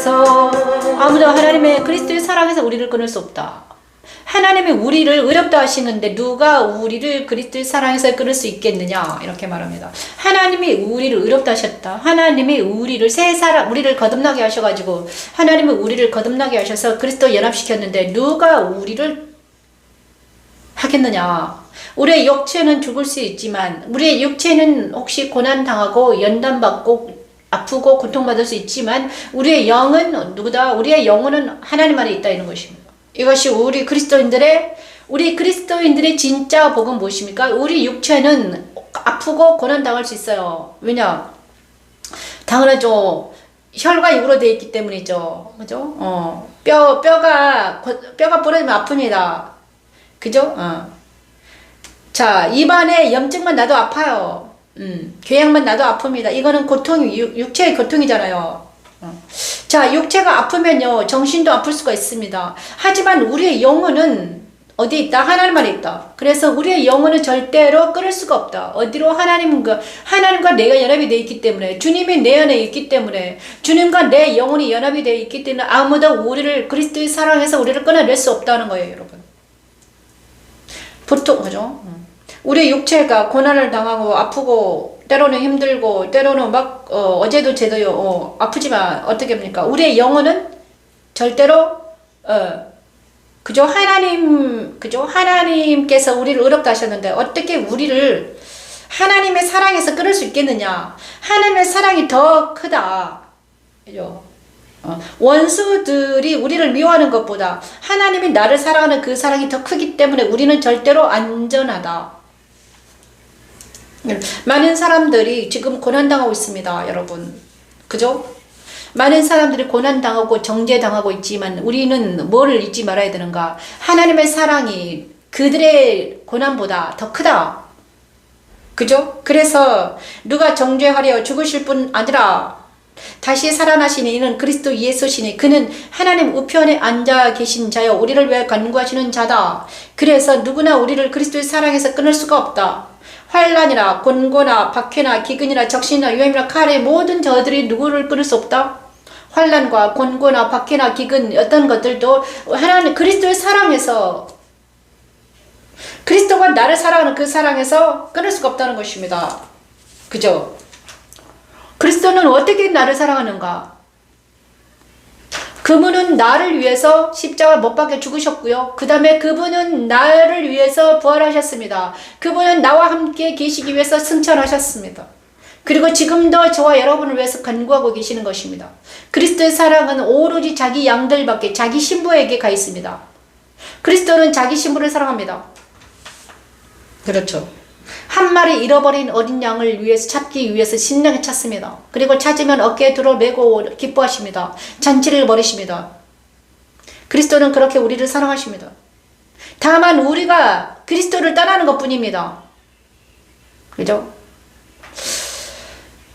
그래서 아무도 하나님의 그리스도의 사랑에서 우리를 끊을 수 없다. 하나님이 우리를 의롭다 하시는데 누가 우리를 그리스도의 사랑에서 끊을 수 있겠느냐 이렇게 말합니다. 하나님이 우리를 의롭다 하셨다. 하나님이 우리를 우리를 거듭나게 하셔가지고 하나님이 우리를 거듭나게 하셔서 그리스도 연합시켰는데 누가 우리를 하겠느냐. 우리의 육체는 죽을 수 있지만 우리의 육체는 혹시 고난당하고 연단받고 아프고 고통받을 수 있지만 우리의 영은 누구다? 우리의 영혼은 하나님 안에 있다 이런 것입니다. 이것이 우리 그리스도인들의 진짜 복은 무엇입니까? 우리 육체는 아프고 고난당할 수 있어요. 왜냐? 당연하죠. 혈과 육으로 되어 있기 때문이죠. 그죠? 뼈가 부러지면 아픕니다. 그죠? 자, 입안에 염증만 나도 아파요. 궤양만 나도 아픕니다. 이거는 육체의 고통이잖아요. 자, 육체가 아프면요, 정신도 아플 수가 있습니다. 하지만 우리의 영혼은 어디에 있다? 하나님 안에 있다. 그래서 우리의 영혼은 절대로 끊을 수가 없다. 어디로? 하나님과 내가 연합이 되어 있기 때문에, 주님이 내 안에 있기 때문에, 주님과 내 영혼이 연합이 되어 있기 때문에 아무도 우리를 그리스도의 사랑에서 우리를 끊어낼 수 없다는 거예요, 여러분. 보통, 그죠? 우리 육체가 고난을 당하고 아프고 때로는 힘들고 때로는 막 어제도 제도요 아프지만 어떻게 합니까? 우리의 영혼은 절대로 그죠? 하나님께서 우리를 의롭다 하셨는데 어떻게 우리를 하나님의 사랑에서 끊을 수 있겠느냐? 하나님의 사랑이 더 크다. 그죠? 원수들이 우리를 미워하는 것보다 하나님이 나를 사랑하는 그 사랑이 더 크기 때문에 우리는 절대로 안전하다. 많은 사람들이 지금 고난당하고 있습니다, 여러분. 그죠? 많은 사람들이 고난당하고 정죄당하고 있지만 우리는 뭐를 잊지 말아야 되는가? 하나님의 사랑이 그들의 고난보다 더 크다. 그죠? 그래서 누가 정죄하려 죽으실 뿐 아니라 다시 살아나신 이는 그리스도 예수시니 그는 하나님 우편에 앉아 계신 자여 우리를 위해 간구하시는 자다. 그래서 누구나 우리를 그리스도의 사랑에서 끊을 수가 없다. 환난이나 곤고나 박해나 기근이나 적신이나 위험이나 칼의 모든 저들이 누구를 끊을 수 없다. 환난과 곤고나 박해나 기근 어떤 것들도 하나님 그리스도의 사랑에서 그리스도가 나를 사랑하는 그 사랑에서 끊을 수가 없다는 것입니다. 그죠? 그리스도는 어떻게 나를 사랑하는가? 그분은 나를 위해서 십자가 못 박혀 죽으셨고요. 그 다음에 그분은 나를 위해서 부활하셨습니다. 그분은 나와 함께 계시기 위해서 승천하셨습니다. 그리고 지금도 저와 여러분을 위해서 간구하고 계시는 것입니다. 그리스도의 사랑은 오로지 자기 양들밖에 자기 신부에게 가 있습니다. 그리스도는 자기 신부를 사랑합니다. 그렇죠. 한 마리 잃어버린 어린 양을 위해서 찾기 위해서 신나게 찾습니다. 그리고 찾으면 어깨에 들어 메고 기뻐하십니다. 잔치를 벌이십니다. 그리스도는 그렇게 우리를 사랑하십니다. 다만 우리가 그리스도를 떠나는 것 뿐입니다. 그죠?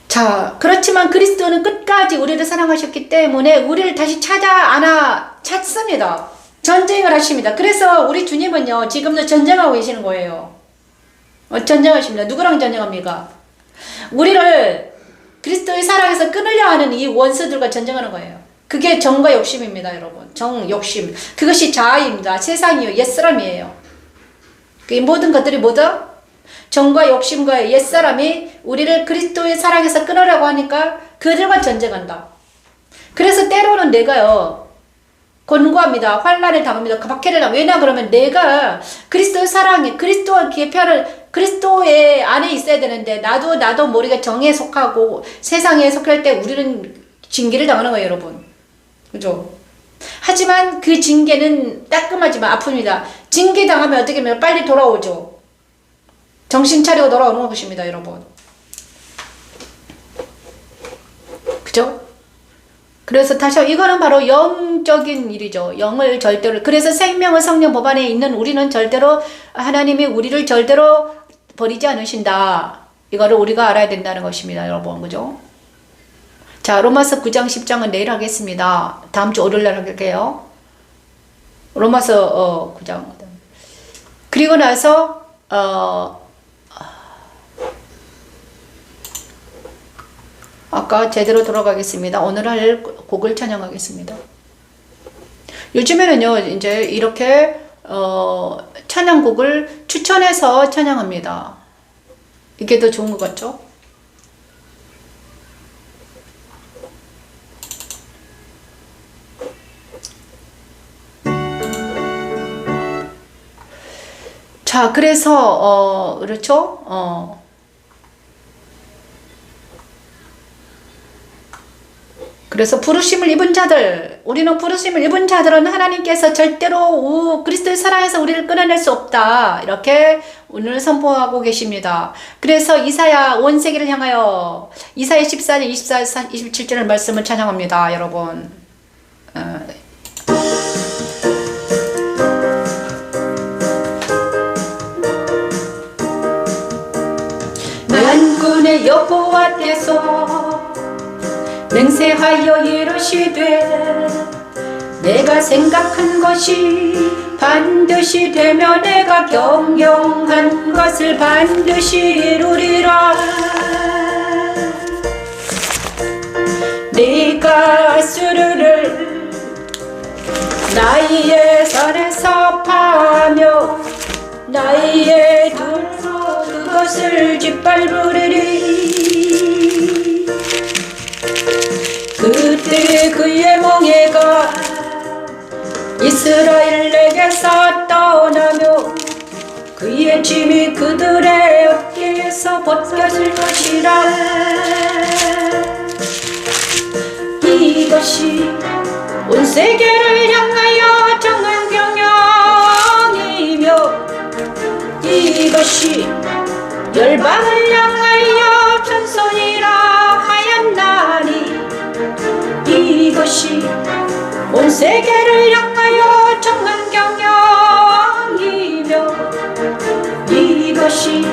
자, 그렇지만 그리스도는 끝까지 우리를 사랑하셨기 때문에 우리를 다시 찾습니다. 전쟁을 하십니다. 그래서 우리 주님은요, 지금도 전쟁하고 계시는 거예요. 전쟁하십니다. 누구랑 전쟁합니까? 우리를 그리스도의 사랑에서 끊으려 하는 이 원수들과 전쟁하는 거예요. 그게 정과 욕심입니다, 여러분. 정, 욕심. 그것이 자아입니다. 세상이요. 옛사람이에요. 그 모든 것들이 뭐다? 정과 욕심과 옛사람이 우리를 그리스도의 사랑에서 끊으려고 하니까 그들과 전쟁한다. 그래서 때로는 내가요, 권고합니다. 환난을 당합니다. 박해를 당합니다. 왜냐 그러면 내가 그리스도의 사랑에 그리스도와 그리스도의 안에 있어야 되는데 나도 모르게 정에 속하고 세상에 속할 때 우리는 징계를 당하는 거예요, 여러분. 그죠? 하지만 그 징계는 따끔하지만 아픕니다. 징계 당하면 어떻게 하면 빨리 돌아오죠. 정신 차리고 돌아오는 것입니다, 여러분. 그죠? 그래서 다시 이거는 바로 영적인 일이죠. 영을 절대로. 그래서 생명의 성령 법안에 있는 우리는 절대로 하나님이 우리를 절대로 버리지 않으신다. 이거를 우리가 알아야 된다는 것입니다, 여러분. 그죠? 자, 로마서 9장 10장은 내일 하겠습니다. 다음 주 월요일 날 할게요. 로마서 9장. 그리고 나서 아까 제대로 돌아가겠습니다. 오늘 할 곡을 찬양하겠습니다. 요즘에는요, 이제 이렇게, 찬양곡을 추천해서 찬양합니다. 이게 더 좋은 것 같죠? 자, 그래서, 그렇죠? 그래서 부르심을 입은 자들, 우리는 부르심을 입은 자들은 하나님께서 절대로 그리스도의 사랑에서 우리를 끊어낼 수 없다. 이렇게 오늘 선포하고 계십니다. 그래서 이사야 온 세계를 향하여 이사야 14장 24, 27절의 말씀을 찬양합니다. 여러분. 만군의 여호와께서 맹세하여 이르시되 내가 생각한 것이 반드시 되며 내가 경영한 것을 반드시 이루리라. 내가 수르를 나의 산에서 파며 나의 둘로 그것을 짓밟으리니 그때 그의 멍에가 이스라엘에게서 떠나며 그의 짐이 그들의 어깨에서 벗겨질 것이라. 이것이 온 세계를 향하여 정한 경영이며 이것이 열방을 향하여 전선이라 하였나니 이것이 온 세계를 향하여 정한 경영이며 이것이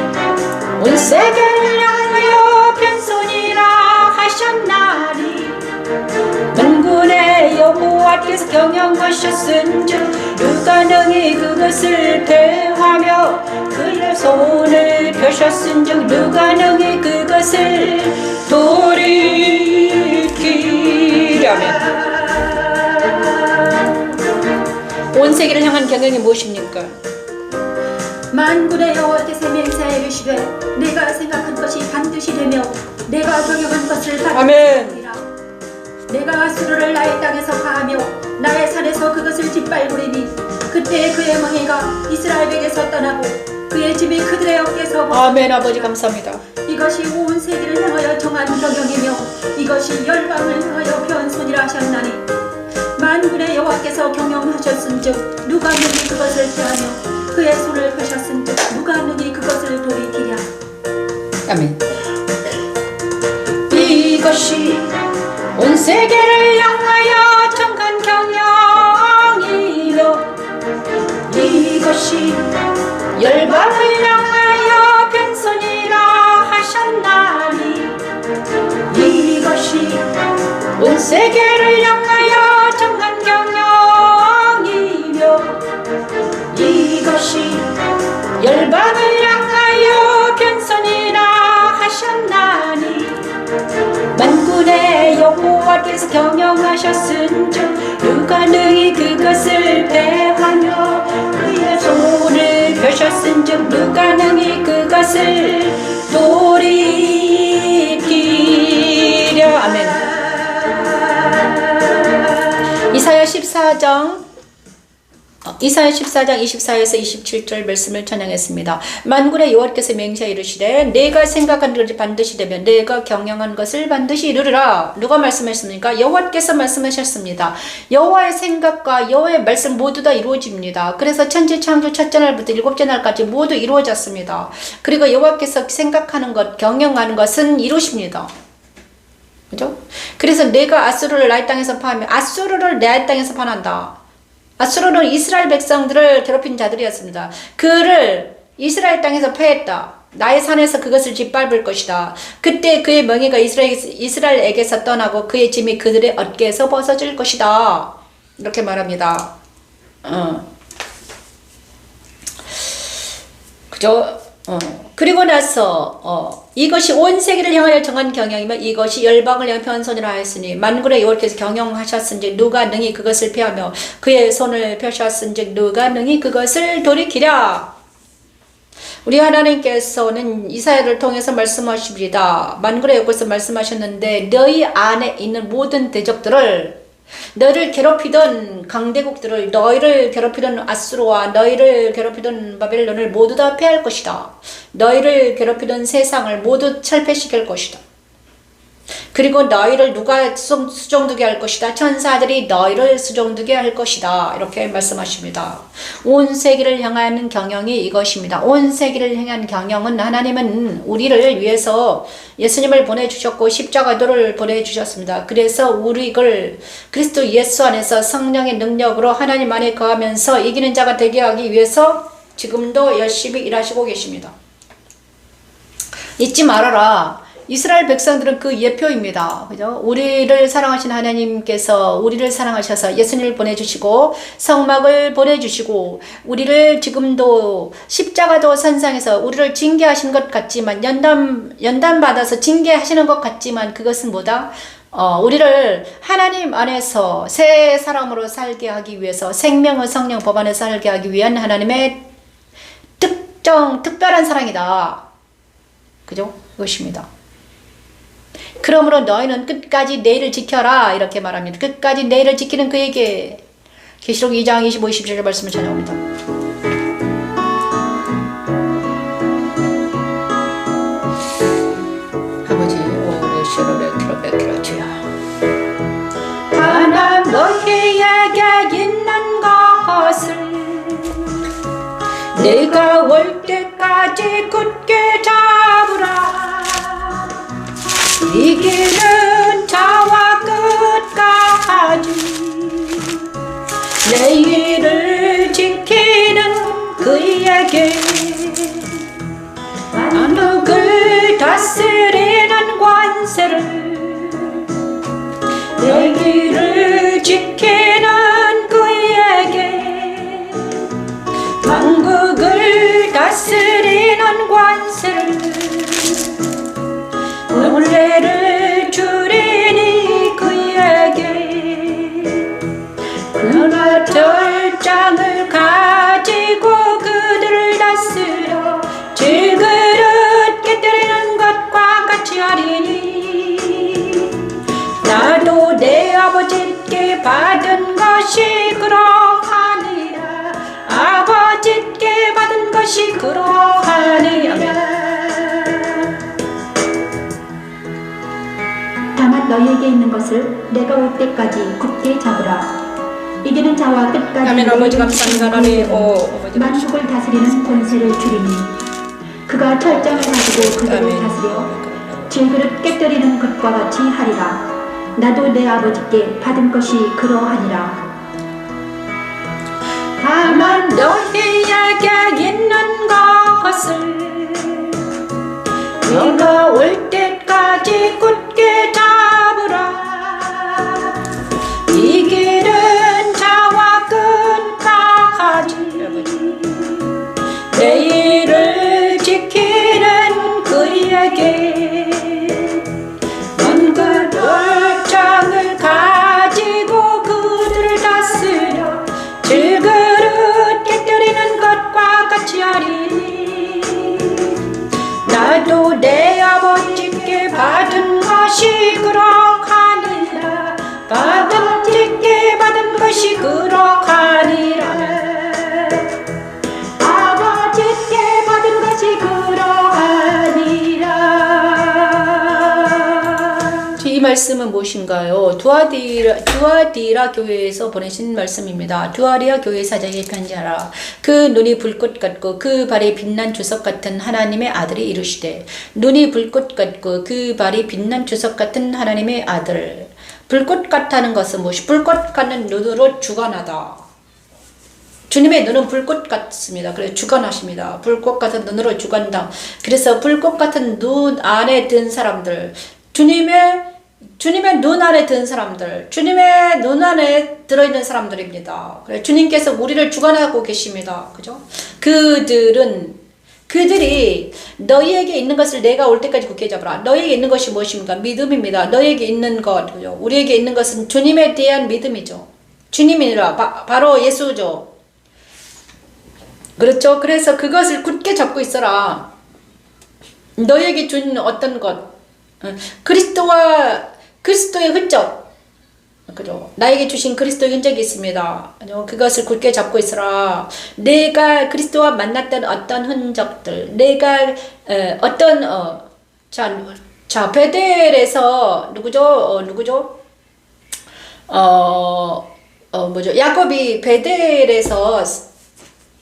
온 세계를 향하여 변손이라 하셨나니 만군의 여호와께서 경영하셨은즉 누가 능히 그것을 대하며 그의 손을 펴셨은즉 누가 능히 그것을 돌이키려면. 온 세계를 향한 경영이 무엇입니까? 만군의 여호와께서 맹세하여 이르시되 내가 생각한 것이 반드시 되며 내가 경영한 것을 반드시 이루리라. 내가 아수르를 나의 땅에서 파하며 나의 산에서 그것을 짓밟으리니 그때 그의 멍에가 이스라엘에게서 떠나고 그의 짐이 그들의 어깨에서 아멘. 아버지 감사합니다. 이것이 온 세계를 향하여 정한 경영이며 이것이 열방을 향하여 변손이라 하셨나니 만군의 여호와께서 경영하셨은즉 누가 능히 그것을 피하며 그의 손을 펴셨은즉 누가 능히 그것을 돌이키랴. 아멘. 이것이 온 세계를 향하여 정한 경영이며 이것이 열방을 향하여 변손이라 하셨나니 이것이 온 세계를 향하여 정한 경영이며 이것이 열방을 향하여 변손이라 하셨나니 만군의 여호와께서 경영하셨은즉 누가 능히 그것을 대하며 그의 손을 펴셨은즉 누가 능히 그것을 돌이키려. 아멘. 이사야 14장 24에서 27절 말씀을 찬양했습니다. 만군의 여호와께서 맹세하여 이르시되 내가 생각한 것이 반드시 되며 내가 경영한 것을 반드시 이루리라. 누가 말씀하셨습니까? 여호와께서 말씀하셨습니다. 여호와의 생각과 여호와의 말씀 모두 다 이루어집니다. 그래서 천지 창조 첫째 날부터 일곱째 날까지 모두 이루어졌습니다. 그리고 여호와께서 생각하는 것, 경영하는 것은 이루십니다. 그죠? 그래서 내가 아수르를 나의 땅에서 파하며 아수르를 내 땅에서 파난다. 아수르는 이스라엘 백성들을 괴롭힌 자들이었습니다. 그를 이스라엘 땅에서 패했다. 나의 산에서 그것을 짓밟을 것이다. 그때 그의 멍에가 이스라엘에게서 떠나고 그의 짐이 그들의 어깨에서 벗어질 것이다. 이렇게 말합니다. 그죠? 그리고 나서 이것이 온 세계를 향하여 정한 경영이면 이것이 열방을 향해 편선이라 하였으니 만군의 여호와께서 경영하셨은즉 누가 능히 그것을 피하며 그의 손을 펴셨은즉 누가 능히 그것을 돌이키랴. 우리 하나님께서는 이사야를 통해서 말씀하십니다. 만군의 여호와께서 말씀하셨는데 너희 안에 있는 모든 대적들을, 너희를 괴롭히던 강대국들을, 너희를 괴롭히던 아수르와 너희를 괴롭히던 바벨론을 모두 다 패할 것이다. 너희를 괴롭히던 세상을 모두 철폐시킬 것이다. 그리고 너희를 누가 수종두게 할 것이다. 천사들이 너희를 수종두게 할 것이다. 이렇게 말씀하십니다. 온 세계를 향하는 경영이 이것입니다. 온 세계를 향한 경영은 하나님은 우리를 위해서 예수님을 보내주셨고 십자가도를 보내주셨습니다. 그래서 우리를 그리스도 예수 안에서 성령의 능력으로 하나님 안에 거하면서 이기는 자가 되게 하기 위해서 지금도 열심히 일하시고 계십니다. 잊지 말아라. 이스라엘 백성들은 그 예표입니다. 그죠? 우리를 사랑하신 하나님께서 우리를 사랑하셔서 예수님을 보내주시고 성막을 보내주시고 우리를 지금도 십자가도 선상에서 우리를 징계하신 것 같지만 연단받아서 징계하시는 것 같지만 그것은 뭐다? 우리를 하나님 안에서 새 사람으로 살게 하기 위해서 생명의 성령 법 안에 살게 하기 위한 하나님의 특별한 사랑이다. 그죠? 그것입니다. 그러므로 너희는 끝까지 내일을 지켜라 이렇게 말합니다. 끝까지 내일을 지키는 그에게 계시록 2장 25, 27절 말씀을 전해옵니다. 아버지 오레시로레 트로베크라티아 하나 너희에게 있는 것을 내가 올 때까지 굳게 잡으라. 이기는 자와 끝까지 내일을 지키는 그에게 만국을 다스리는 관세를 내일을 지키는 그에게 만국을 다스리는 관세를 은혜를 주리니 그에게 그나 절장을 가지고 그들을 다스려 질그릇 깨뜨리는 것과 같이 하리니 나도 내 아버지께 받은 것이 그러하니라. 아버지께 받은 것이 그러하니. 아멘. 다만 너희에게 있는 것을 내가 올 때까지 굳게 잡으라. 이기는 자와 끝까지 아멘. 아버지 감사합니다. 하나님 만국을 다스리는 권세를 주리니 그가 철장을 가지고 그들을 다스려 질그릇 깨뜨리는 것과 같이 하리라. 나도 내 아버지께 받은 것이 그러하니라. 다만 너희에게 있는 것을 내가 올 때까지 굳게 잡으라. 이기는 자와 끝까지 내일을 지키는 그에게 만국 열정을 가지고 그들을 다스려 질그릇 깨뜨리는 것과 같이 하리니 나도 내 아버지께 받은 것이 그러하니라. 아버지께 받은 것이 그러하니라. 아버지께 받은 것이 그러하니라. 이 말씀은 무엇인가요? 두아디라 교회에서 보내신 말씀입니다. 두아디라 교회 사장에게 편지하라. 그 눈이 불꽃 같고 그 발이 빛난 주석 같은 하나님의 아들이 이르시되 눈이 불꽃 같고 그 발이 빛난 주석 같은 하나님의 아들. 불꽃 같다는 것은 무엇이? 불꽃 같은 눈으로 주관하다. 주님의 눈은 불꽃 같습니다. 그래서 주관하십니다. 불꽃 같은 눈으로 주관다. 그래서 불꽃 같은 눈 안에 든 사람들, 주님의 눈 안에 든 사람들, 주님의 눈 안에 들어있는 사람들입니다. 그래서 주님께서 우리를 주관하고 계십니다. 그죠? 그들은 그들이 너희에게 있는 것을 내가 올 때까지 굳게 잡으라. 너희에게 있는 것이 무엇입니까? 믿음입니다. 너희에게 있는 것, 우리에게 있는 것은 주님에 대한 믿음이죠. 주님이라 바로 예수죠. 그렇죠? 그래서 그것을 굳게 잡고 있어라. 너희에게 준 어떤 것, 그리스도의 흔적, 그죠? 나에게 주신 그리스도의 흔적이 있습니다. 그것을 굳게 잡고 있어라. 내가 그리스도와 만났던 어떤 흔적들, 내가 자 베델에서 누구죠? 야곱이 베델에서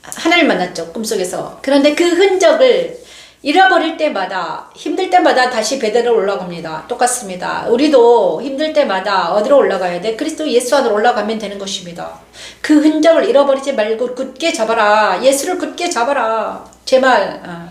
하나님을 만났죠. 꿈속에서. 그런데 그 흔적을 잃어버릴 때마다, 힘들 때마다 다시 베델로 올라갑니다. 똑같습니다. 우리도 힘들 때마다 어디로 올라가야 돼? 그리스도 예수 안으로 올라가면 되는 것입니다. 그 흔적을 잃어버리지 말고 굳게 잡아라. 예수를 굳게 잡아라. 제발.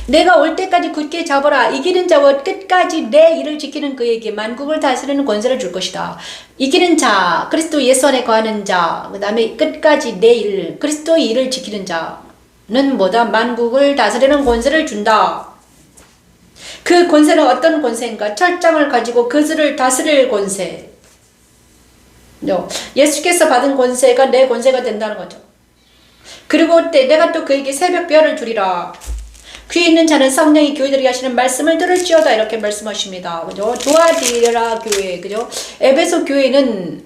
내가 올 때까지 굳게 잡아라. 이기는 자와 끝까지 내 일을 지키는 그에게 만국을 다스리는 권세를 줄 것이다. 이기는 자, 그리스도 예수 안에 거하는 자, 그 다음에 끝까지 내 일, 그리스도의 일을 지키는 자는 뭐다? 만국을 다스리는 권세를 준다. 그 권세는 어떤 권세인가? 철장을 가지고 그들을 다스릴 권세. 예수께서 받은 권세가 내 권세가 된다는 거죠. 그리고 내가 또 그에게 새벽별을 주리라. 귀 있는 자는 성령이 교회들이 하시는 말씀을 들을지어다. 이렇게 말씀하십니다. 그죠? 두아디라 교회, 그죠? 에베소 교회는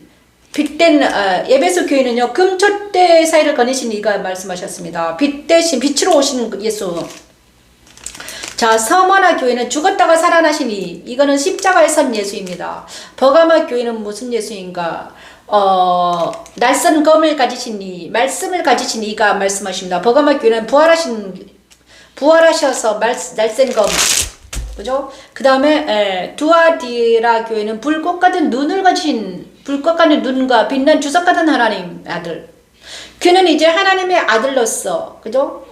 에베소 교회는요, 금초대 사이를 거니신 이가 말씀하셨습니다. 빛 대신 빛으로 오신 예수. 자, 서머나 교회는 죽었다가 살아나신 이거는 십자가에 선 예수입니다. 버가마 교회는 무슨 예수인가? 날선 검을 가지신 말씀을 가지신 이가 말씀하십니다. 버가마 교회는 부활하셔서 날쌘 검, 그죠? 그 다음에 두아디라 교회는 불꽃 같은 눈과 빛난 주석 같은 하나님 아들. 그는 이제 하나님의 아들로서, 그죠?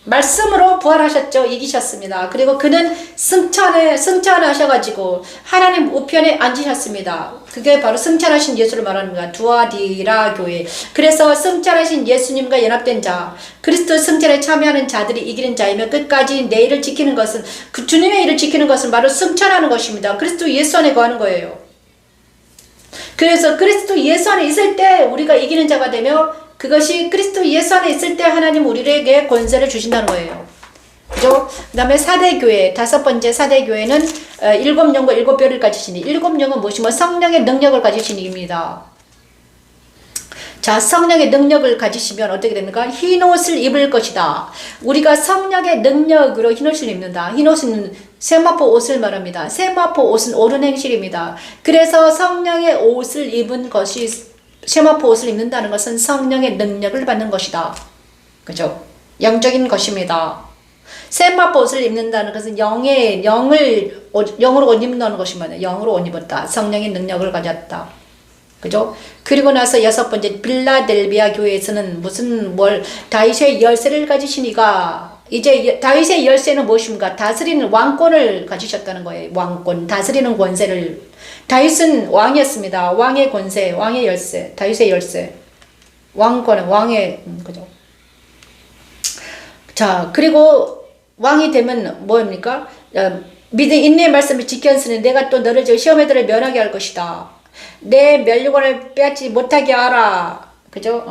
말씀으로 부활하셨죠. 이기셨습니다. 그리고 그는 승천하셔가지고 하나님 우편에 앉으셨습니다. 그게 바로 승천하신 예수를 말하는 거야. 두아디라 교회. 그래서 승천하신 예수님과 연합된 자, 그리스도 승천에 참여하는 자들이 이기는 자이며 끝까지 내 일을 지키는 것은, 그 주님의 일을 지키는 것은 바로 승천하는 것입니다. 그리스도 예수 안에 거하는 거예요. 그래서 그리스도 예수 안에 있을 때 우리가 이기는 자가 되며, 그것이 그리스도 예수 안에 있을 때 하나님 우리에게 권세를 주신다는 거예요. 그죠? 그 다음에 사대교회, 다섯 번째 사대교회는 일곱 영과 일곱 뼈를 가지신 이. 일곱 영은 무엇이며 성령의 능력을 가지신 이입니다. 자, 성령의 능력을 가지시면 어떻게 됩니까? 흰 옷을 입을 것이다. 우리가 성령의 능력으로 흰 옷을 입는다. 흰 옷은 세마포 옷을 말합니다. 세마포 옷은 옳은 행실입니다. 그래서 성령의 옷을 입은 것이, 세마포 옷을 입는다는 것은 성령의 능력을 받는 것이다. 그죠? 영적인 것입니다. 세마포 옷을 입는다는 것은 영으로 옷 입는다는 것입니다. 영으로 옷 입었다. 성령의 능력을 가졌다. 그죠? 그리고 나서 여섯 번째, 빌라델비아 교회에서는 다윗의 열쇠를 가지신 이가, 이제 다윗의 열쇠는 무엇입니까? 다스리는 왕권을 가지셨다는 거예요. 왕권, 다스리는 권세를. 다윗은 왕이었습니다. 왕의 권세, 왕의 열쇠, 다윗의 열쇠. 왕권은 왕의, 그죠? 자, 그리고 왕이 되면 뭐입니까? 믿음, 인내의 말씀을 지켰으니 내가 또 너를 시험에들을 면하게 할 것이다. 내 면류관을 빼앗지 못하게 하라. 그죠?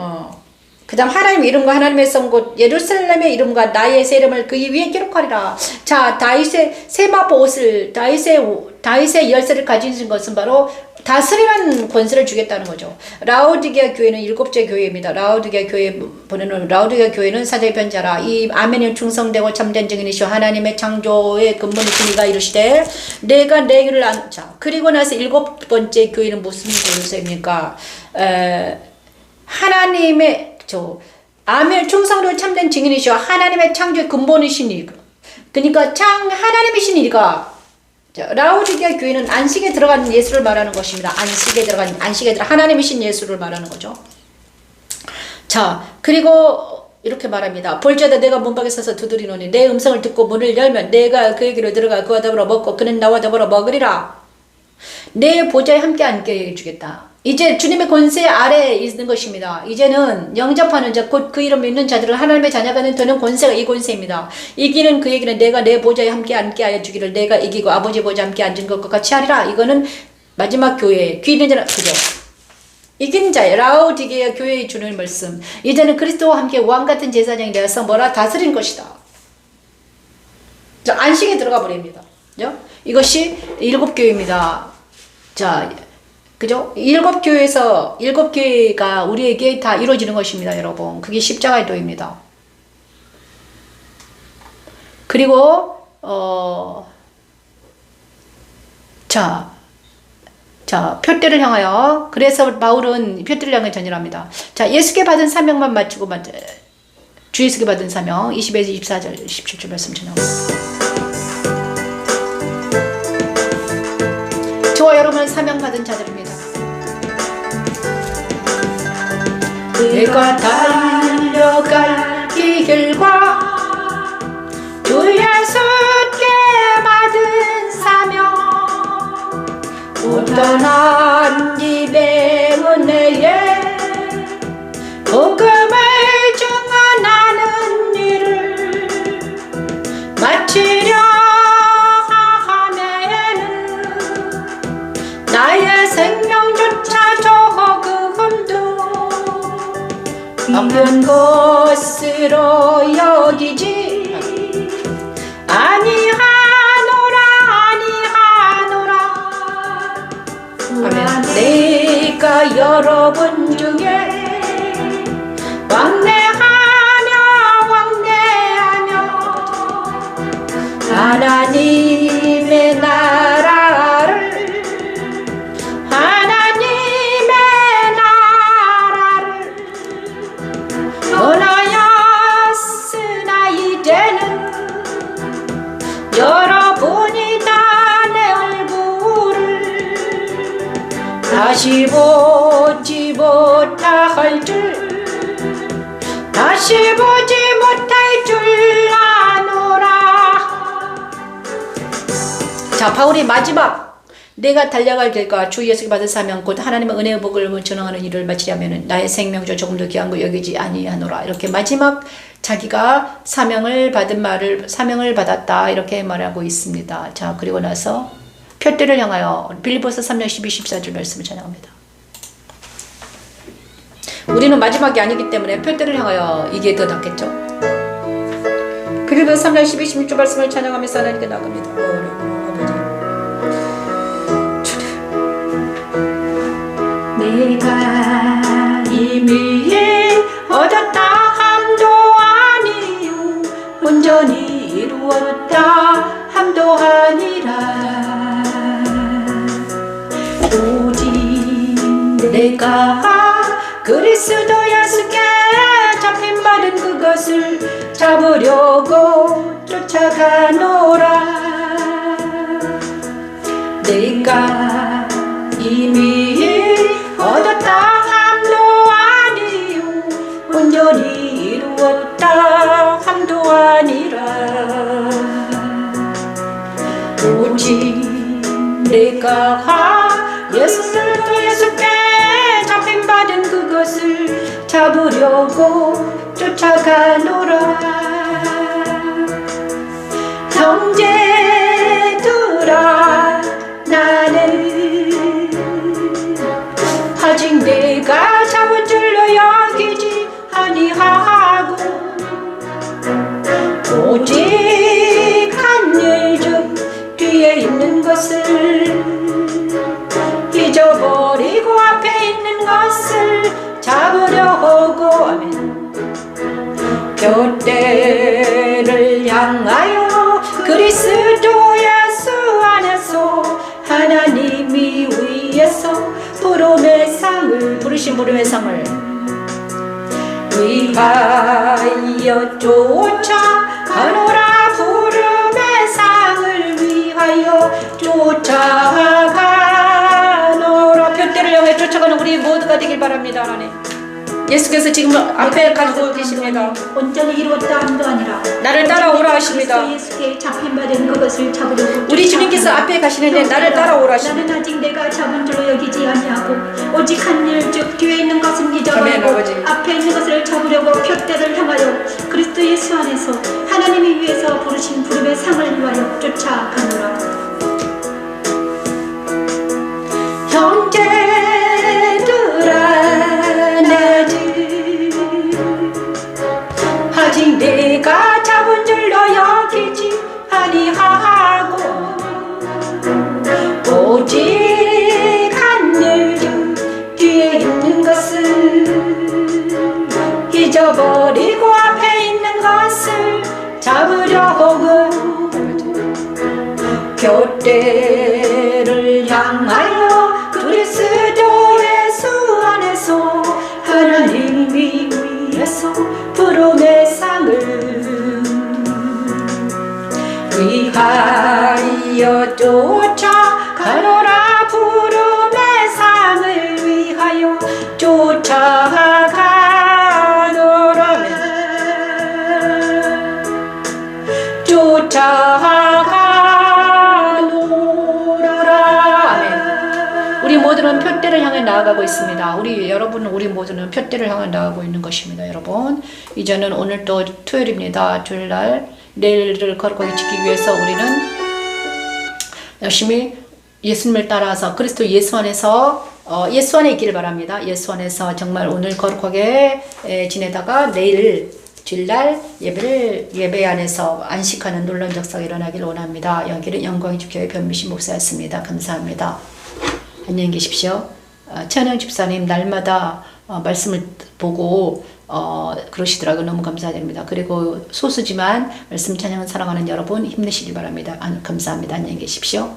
그 다음 하나님의 이름과 하나님의 성 곧 예루살렘의 이름과 나의 새 이름을 그 위에 기록하리라. 자, 다윗의 세마포 옷을, 다윗의 열쇠를 가진 것은 바로 다스리는 권세를 주겠다는 거죠. 라오디게아 교회는 일곱째 교회입니다. 라오디게아 교회 보내는, 라오디게아 교회는 사도의 편지하라. 이 아멘은 충성되고 참된 증인이시오 하나님의 창조의 근본이신 이가 이르시되 내가 내 길을 자, 그리고 나서 일곱 번째 교회는 무슨 교회입니까? 하나님의 아멘 충성되고 참된 증인이시오 하나님의 창조의 근본이신 이가, 그러니까 하나님이신 이가. 라오디게아 교회는 안식에 들어간 예수를 말하는 것입니다. 안식에 들어간 하나님이신 예수를 말하는 거죠. 자, 그리고 이렇게 말합니다. 볼지어다 내가 문밖에 서서 두드리노니 내 음성을 듣고 문을 열면 내가 그에게로 들어가 그와 더불어 먹고 그는 나와 더불어 먹으리라. 내 보좌에 함께 앉게 해주겠다. 이제 주님의 권세 아래에 있는 것입니다. 이제는 영접하는 자, 곧 그 이름 믿는 자들은 하나님의 자녀가 되는 권세가 이 권세입니다. 이기는 그 얘기는 내가 내 보좌에 함께 앉게 하여 주기를 내가 이기고 아버지 보좌에 함께 앉은 것과 같이 하리라. 이거는 마지막 교회, 귀 있는 자는, 그죠? 이긴 자의 라오디게아 교회에 주는 말씀. 이제는 그리스도와 함께 왕같은 제사장이 되어서 뭐라 다스린 것이다. 자, 안식에 들어가 버립니다. 그죠? 이것이 일곱 교회입니다. 자, 그죠? 일곱 교회가 우리에게 다 이루어지는 것입니다, 여러분. 그게 십자가의 도입니다. 그리고, 자, 표대를 향하여, 그래서 바울은 표대를 향해 전율합니다. 자, 예수께 받은 사명만 맞추고, 주 예수께 받은 사명, 20에서 24절, 17절 말씀 전합니다. 저와 여러분은 사명받은 자들입니다. 내가 달려갈 길과 주 예수께 받은 사명 온전한 입의 은혜에 복음을 증언하는 일을 마치려 나의 생명조차 조금도 없는 것으로 여기지 아니하노라. 아멘. 내가 여러분 중에 왕래하며 하나님의 나라를 떠나였으나 이제는 여러분이 다 내 얼굴을 다시 보지 못할 줄 아노라. 자, 바울이 마지막 내가 달려갈 길과 주 예수께 받은 사명 곧 하나님의 은혜의 복을 전하는 일을 마치려면 나의 생명조 조금 더 귀한 거 여기지 아니하노라. 이렇게 마지막 자기가 사명을 받았다 이렇게 말하고 있습니다. 자, 그리고 나서 표대를 향하여 빌립보서 3장 12, 14절 말씀을 전합니다. 우리는 마지막이 아니기 때문에 표대를 향하여 이게 더 낫겠죠. 빌립보서 3장 12, 16절 말씀을 찬양하면서 하나님께 나갑니다. 내가 이미 얻었다 함도 아니요 온전히 이루었다 함도 아니라 오직 내가 그리스도 예수께 잡힌받은 그것을 잡으려고 쫓아가노라. 내가 이미 얻었다 함도 아니요 온전히 이루었다 함도 아니라 오직 내가 예수께 잡힌받은 그것을 잡으려고 쫓아가노라. 형제들아 나는 아직 내가 잡은 줄로 여기지 아니하고 오직 한 일 중 뒤에 있는 것을 잊어버리고 앞에 있는 것을 잡으려고 아멘. 표대를 향하여 그리스도 예수 안에서 하나님이 위에서 부르신 부름의 상을 위하여 쫓아가노라. 부름의 상을 위하여 쫓아가노라. 표대를 향해 쫓아가는 우리 모두가 되길 바랍니다. 하나님 예수께서 지금 앞에 가지고 계십니다. 온전히 이루었다 함도 아니라 나를 따라오라 하십니다. 그리스도 예수께 잡힌바된 그것을 잡으려고 우리 주님께서 앞에 가시는데 나를 따라오라 하십니다. 나는 아직 내가 잡은 줄로 여기지 아니하고 오직 한 일 즉 뒤에 있는 것은 아멘, 잊어버리고 아버지. 앞에 있는 것을 잡으려고 표대를 향하여 그리스도 예수 안에서 하나님이 위해서 부르신 부름의 상을 위하여 쫓아가노라. 형제들아 나를 아직 내가 잡은 줄로 여기지 아니하고 오직 하늘 뒤에 있는 것을 잊어버리고 앞에 있는 것을 잡으려고 교대를 향하여 그리스도 예수 안에서 하나님이 위해서 부름의 상을 위하여 쫓아가노라. 부름의 상을 위하여 쫓아가노라. 쫓아가노라. 아멘. 우리 모두는 표대를 향해 나아가고 있습니다. 우리 모두는 표대를 향해 나아가고 있는 것입니다. 여러분, 이제는 오늘 또 토요일입니다. 주일날 내일을 거룩하게 지키기 위해서 우리는 열심히 예수님을 따라서 그리스도 예수 안에서 예수 안에 있기를 바랍니다. 예수 안에서 정말 오늘 거룩하게 지내다가 내일 주일날 예배 안에서 안식하는 놀라운 역사가 일어나기를 원합니다. 여기는 영광의 주교회 변미신 목사였습니다. 감사합니다. 안녕히 계십시오. 천영 집사님 날마다 말씀을 보고 그러시더라고요. 너무 감사드립니다. 그리고 소수지만 말씀 찬양을 사랑하는 여러분 힘내시길 바랍니다. 감사합니다. 안녕히 계십시오.